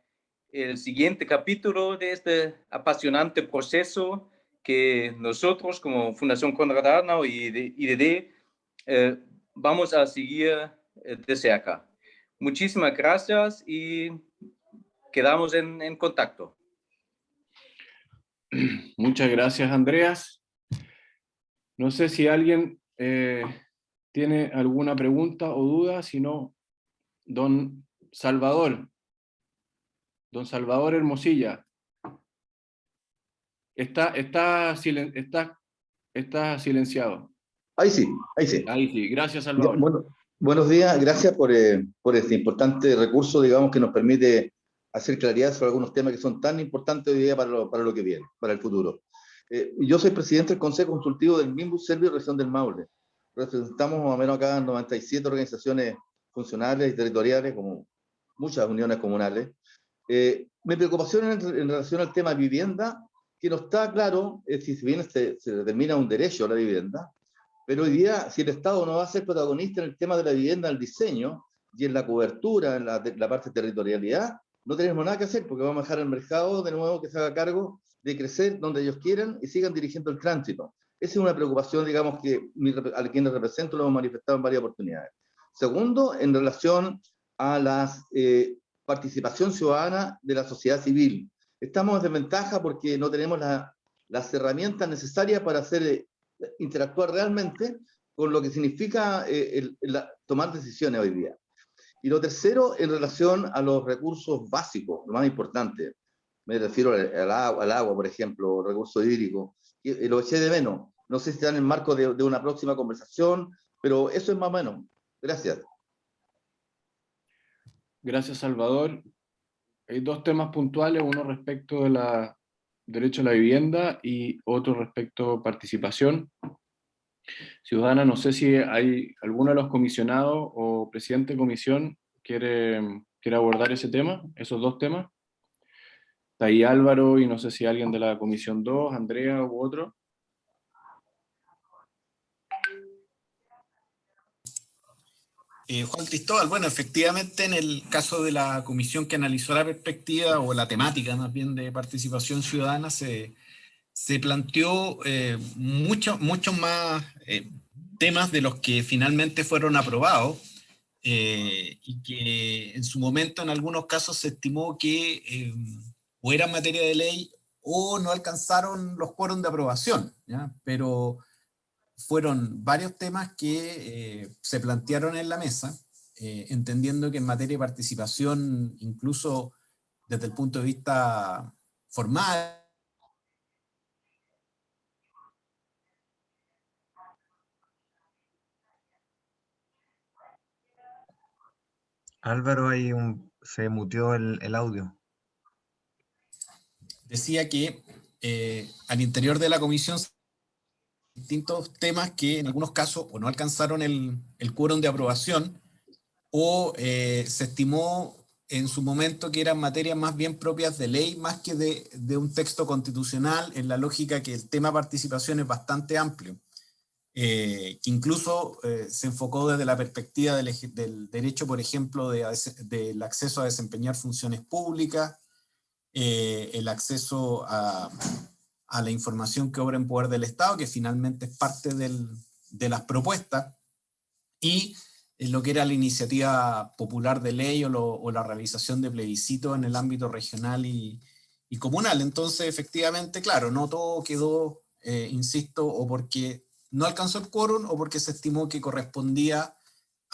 el siguiente capítulo de este apasionante proceso que nosotros como Fundación Konrad Adenauer y IDD vamos a seguir de cerca. Muchísimas gracias y quedamos en contacto. Muchas gracias, Andreas. No sé si alguien tiene alguna pregunta o duda, si no, don Salvador Hermosilla. Está silenciado. Ahí sí, ahí sí. Ahí sí, gracias, Salvador. Bueno, buenos días, gracias por este importante recurso, digamos, que nos permite hacer claridad sobre algunos temas que son tan importantes hoy día para lo que viene, para el futuro. Yo soy presidente del Consejo Consultivo del Mimbus Servio Región del Maule. Representamos más o menos acá 97 organizaciones funcionales y territoriales, como muchas uniones comunales. Mi preocupación en relación al tema vivienda, que no está claro si bien se determina un derecho a la vivienda, pero hoy día, si el Estado no va a ser protagonista en el tema de la vivienda, el diseño y en la cobertura, en la parte de territorialidad, no tenemos nada que hacer, porque vamos a dejar al mercado de nuevo que se haga cargo de crecer donde ellos quieran y sigan dirigiendo el tránsito. Esa es una preocupación, digamos, que a quienes represento lo hemos manifestado en varias oportunidades. Segundo, en relación a la participación ciudadana de la sociedad civil. Estamos en desventaja porque no tenemos las herramientas necesarias para hacer interactuar realmente con lo que significa tomar decisiones hoy día. Y lo tercero, en relación a los recursos básicos, lo más importante, me refiero al agua, por ejemplo, recurso hídrico, y lo eché de menos. No sé si está en el marco de una próxima conversación, pero eso es más o menos. Gracias. Gracias, Salvador. Hay dos temas puntuales, uno respecto de derecho a la vivienda y otro respecto a participación. Ciudadana, no sé si hay alguno de los comisionados o presidente de comisión quiere abordar ese tema, esos dos temas. Está ahí Álvaro y no sé si alguien de la comisión 2, Andrea u otro. Juan Cristóbal, bueno, efectivamente en el caso de la comisión que analizó la perspectiva o la temática más bien de participación ciudadana, se planteó muchos más temas de los que finalmente fueron aprobados y que en su momento en algunos casos se estimó que o eran materia de ley o no alcanzaron los quórum de aprobación, ¿ya? Pero fueron varios temas que se plantearon en la mesa, entendiendo que en materia de participación, incluso desde el punto de vista formal, Álvaro, se muteó el audio. decía que al interior de la comisión distintos temas que en algunos casos o no alcanzaron el quórum de aprobación o se estimó en su momento que eran materias más bien propias de ley más que de un texto constitucional, en la lógica que el tema participación es bastante amplio, que incluso se enfocó desde la perspectiva del derecho, por ejemplo, del acceso a desempeñar funciones públicas, el acceso a la información que obra en poder del Estado, que finalmente es parte de las propuestas, y lo que era la iniciativa popular de ley o la realización de plebiscitos en el ámbito regional y comunal. Entonces, efectivamente, claro, no todo quedó, insisto, o porque no alcanzó el quórum o porque se estimó que correspondía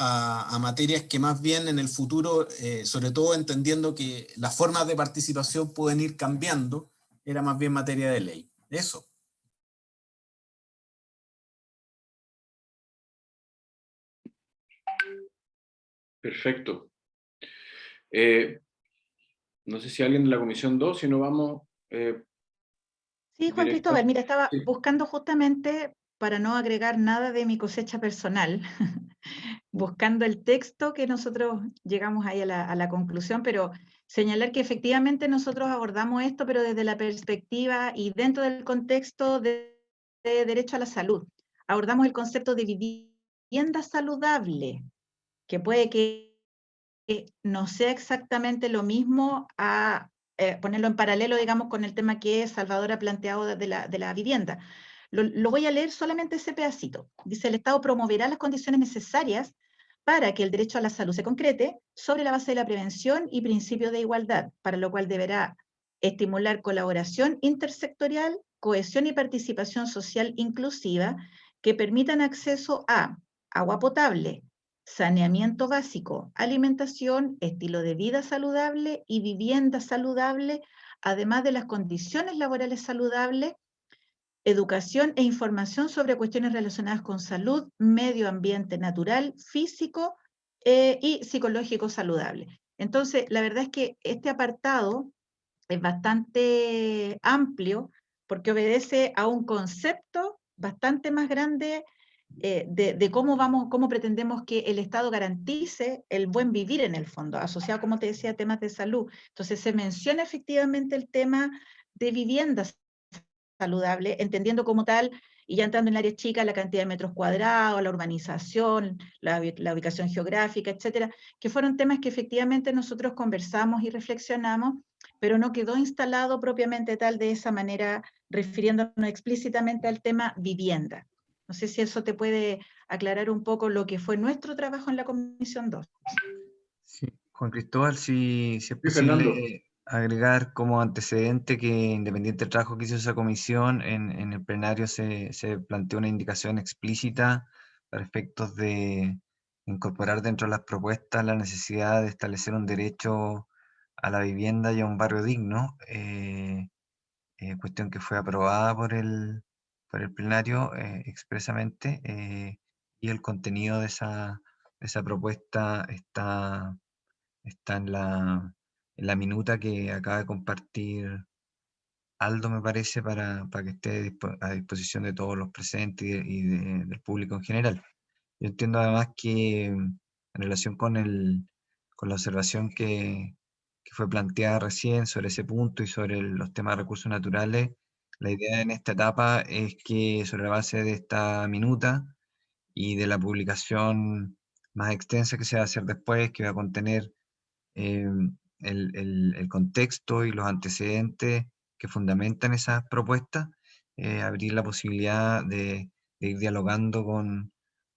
a materias que más bien en el futuro, sobre todo entendiendo que las formas de participación pueden ir cambiando, era más bien materia de ley. Eso. Perfecto. No sé si alguien de la comisión 2, si no vamos... Sí, Juan directo. Cristóbal, mira, estaba Sí. buscando justamente, para no agregar nada de mi cosecha personal, buscando el texto que nosotros llegamos ahí a la conclusión, pero señalar que efectivamente nosotros abordamos esto, pero desde la perspectiva y dentro del contexto de derecho a la salud. Abordamos el concepto de vivienda saludable, que puede que no sea exactamente lo mismo a ponerlo en paralelo, digamos, con el tema que Salvador ha planteado de la vivienda. Lo voy a leer solamente ese pedacito. Dice, el Estado promoverá las condiciones necesarias para que el derecho a la salud se concrete sobre la base de la prevención y principio de igualdad, para lo cual deberá estimular colaboración intersectorial, cohesión y participación social inclusiva que permitan acceso a agua potable, saneamiento básico, alimentación, estilo de vida saludable y vivienda saludable, además de las condiciones laborales saludables, educación e información sobre cuestiones relacionadas con salud, medio ambiente natural, físico y psicológico saludable. Entonces, la verdad es que este apartado es bastante amplio porque obedece a un concepto bastante más grande de cómo pretendemos que el Estado garantice el buen vivir en el fondo, asociado, como te decía, a temas de salud. Entonces se menciona efectivamente el tema de vivienda saludable, entendiendo como tal, y ya entrando en el área chica, la cantidad de metros cuadrados, la urbanización, la ubicación geográfica, etcétera, que fueron temas que efectivamente nosotros conversamos y reflexionamos, pero no quedó instalado propiamente tal de esa manera, refiriéndonos explícitamente al tema vivienda. No sé si eso te puede aclarar un poco lo que fue nuestro trabajo en la Comisión 2. Sí. Juan Cristóbal, si es Sí, posible Fernando. agregar como antecedente que independiente del trabajo que hizo esa comisión, en el plenario se planteó una indicación explícita para efectos de incorporar dentro de las propuestas la necesidad de establecer un derecho a la vivienda y a un barrio digno, cuestión que fue aprobada por el plenario expresamente, y el contenido de esa propuesta está en la minuta que acaba de compartir Aldo, me parece, para que esté a disposición de todos los presentes y del público en general. Yo entiendo además que en relación con la observación que fue planteada recién sobre ese punto y sobre los temas de recursos naturales, la idea en esta etapa es que sobre la base de esta minuta y de la publicación más extensa que se va a hacer después, que va a contener el contexto y los antecedentes que fundamentan esas propuestas, abrir la posibilidad de ir dialogando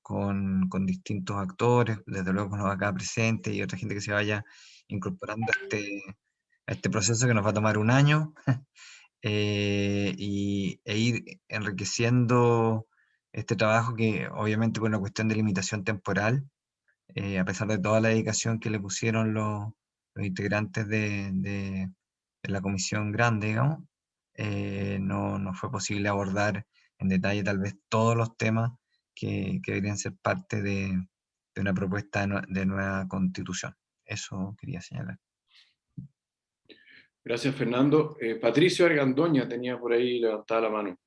con distintos actores, desde luego con los acá presentes y otra gente que se vaya incorporando a este proceso que nos va a tomar un año, e ir enriqueciendo este trabajo que obviamente por una cuestión de limitación temporal, a pesar de toda la dedicación que le pusieron los integrantes de la comisión grande, digamos, no fue posible abordar en detalle tal vez todos los temas que deberían ser parte de una propuesta de nueva constitución. Eso quería señalar. Gracias, Fernando. Patricio Argandoña tenía por ahí levantada la mano.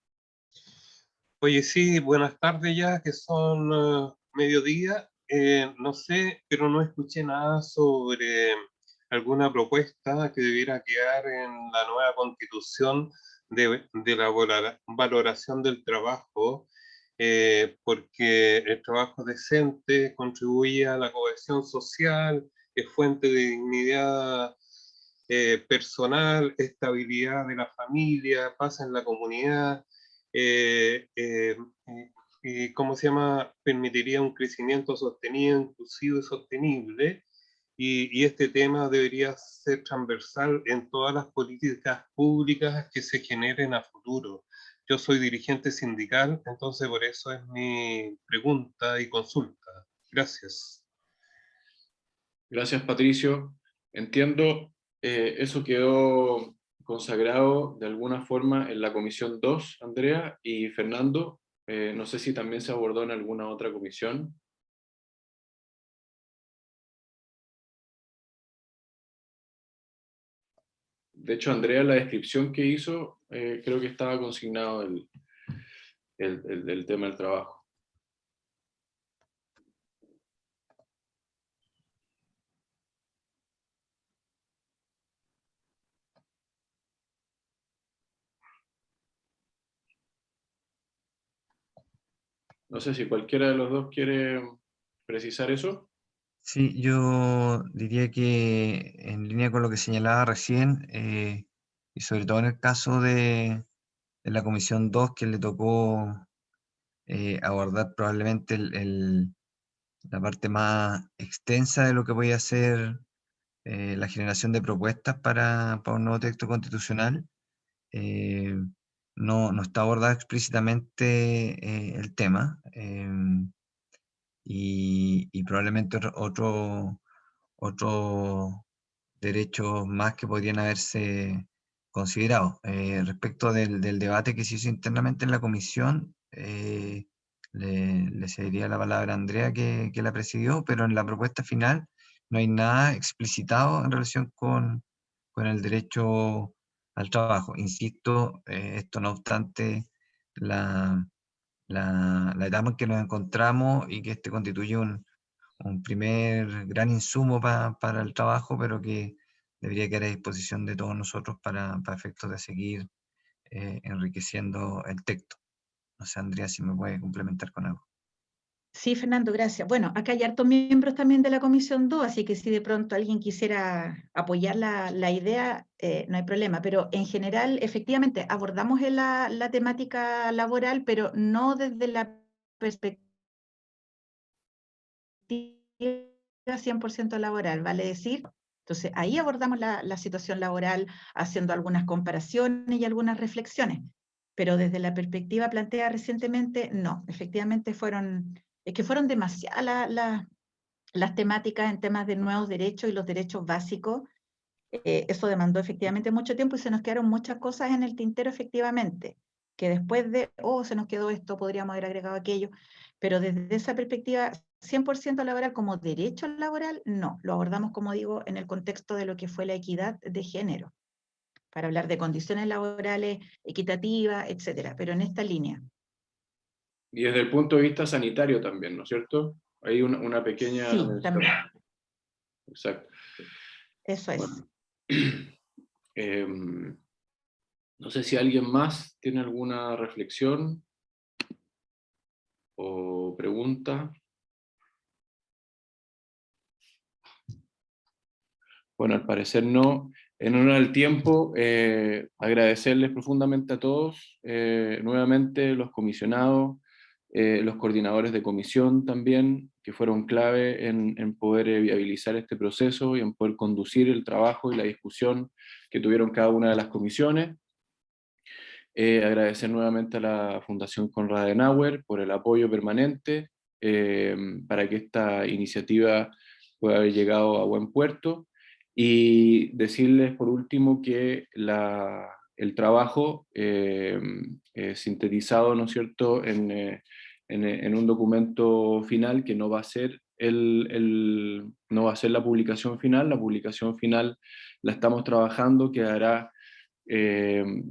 Oye, sí, buenas tardes ya, que son mediodía. No sé, pero no escuché nada sobre alguna propuesta que debiera quedar en la nueva constitución de la valoración del trabajo, porque el trabajo decente contribuye a la cohesión social, es fuente de dignidad personal, estabilidad de la familia, paz en la comunidad. ¿Cómo se llama? Permitiría un crecimiento sostenido, inclusivo y sostenible. Y este tema debería ser transversal en todas las políticas públicas que se generen a futuro. Yo soy dirigente sindical, entonces por eso es mi pregunta y consulta. Gracias. Gracias, Patricio. Entiendo, eso quedó consagrado de alguna forma en la Comisión 2, Andrea y Fernando. No sé si también se abordó en alguna otra comisión. De hecho, Andrea, la descripción que hizo, creo que estaba consignado el tema del trabajo. No sé si cualquiera de los dos quiere precisar eso. Sí, yo diría que en línea con lo que señalaba recién, y sobre todo en el caso de la Comisión 2, que le tocó abordar probablemente la parte más extensa de lo que voy a ser la generación de propuestas para un nuevo texto constitucional, no está abordado explícitamente el tema, y probablemente otros derechos más que podrían haberse considerado. Respecto del debate que se hizo internamente en la comisión, le cedería la palabra a Andrea, que la presidió, pero en la propuesta final no hay nada explicitado en relación con el derecho al trabajo. Insisto, esto no obstante la etapa en que nos encontramos y que este constituye un primer gran insumo para el trabajo, pero que debería quedar a disposición de todos nosotros para efectos de seguir enriqueciendo el texto. No sé, Andrea, si me puede complementar con algo. Sí, Fernando, gracias. Bueno, acá hay hartos miembros también de la Comisión 2, así que si de pronto alguien quisiera apoyar la idea, no hay problema. Pero en general, efectivamente, abordamos la temática laboral, pero no desde la perspectiva 100% laboral, vale decir. Entonces, ahí abordamos la situación laboral, haciendo algunas comparaciones y algunas reflexiones. Pero desde la perspectiva planteada recientemente, no. Efectivamente fueron demasiadas las temáticas en temas de nuevos derechos y los derechos básicos. Eso demandó efectivamente mucho tiempo y se nos quedaron muchas cosas en el tintero, efectivamente, que después se nos quedó esto, podríamos haber agregado aquello, pero desde esa perspectiva 100% laboral como derecho laboral, no, lo abordamos, como digo, en el contexto de lo que fue la equidad de género, para hablar de condiciones laborales equitativas, etcétera, pero en esta línea. Y desde el punto de vista sanitario también, ¿no es cierto? Hay una pequeña... Sí, también. Exacto. Eso es. Bueno. No sé si alguien más tiene alguna reflexión o pregunta. Bueno, al parecer no. En honor al tiempo, agradecerles profundamente a todos, nuevamente los comisionados, los coordinadores de comisión también, que fueron clave en poder viabilizar este proceso y en poder conducir el trabajo y la discusión que tuvieron cada una de las comisiones. Agradecer nuevamente a la Fundación Konrad Adenauer por el apoyo permanente para que esta iniciativa pueda haber llegado a buen puerto. Y decirles por último que el trabajo sintetizado, ¿no es cierto?, en un documento final que no va a ser no va a ser la publicación final la estamos trabajando, quedará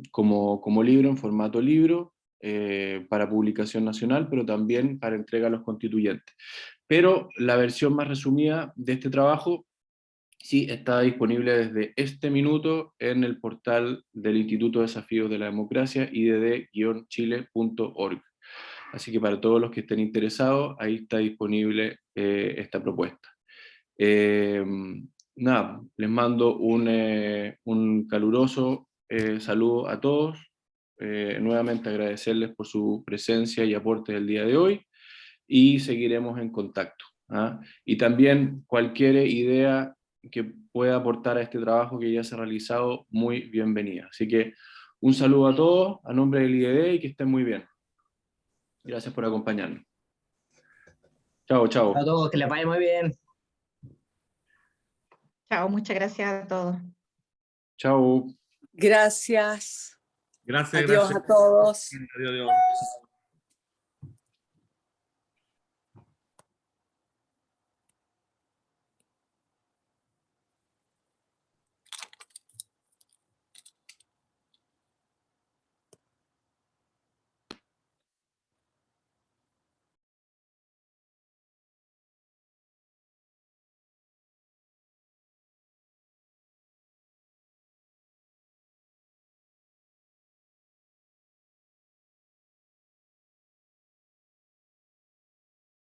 como libro, en formato libro, para publicación nacional, pero también para entrega a los constituyentes. Pero la versión más resumida de este trabajo sí está disponible desde este minuto en el portal del Instituto de Desafíos de la Democracia, idd-chile.org. Así que para todos los que estén interesados, ahí está disponible esta propuesta. Nada, les mando un caluroso saludo a todos. Nuevamente agradecerles por su presencia y aporte del día de hoy, y seguiremos en contacto. ¿Ah? Y también cualquier idea que pueda aportar a este trabajo que ya se ha realizado, muy bienvenida. Así que un saludo a todos, a nombre del IDD, y que estén muy bien. Gracias por acompañarnos. Chao, chao. A todos, que les vaya muy bien. Chao, muchas gracias a todos. Chao. Gracias. Gracias, Adiós gracias. a todos. Adiós, adiós.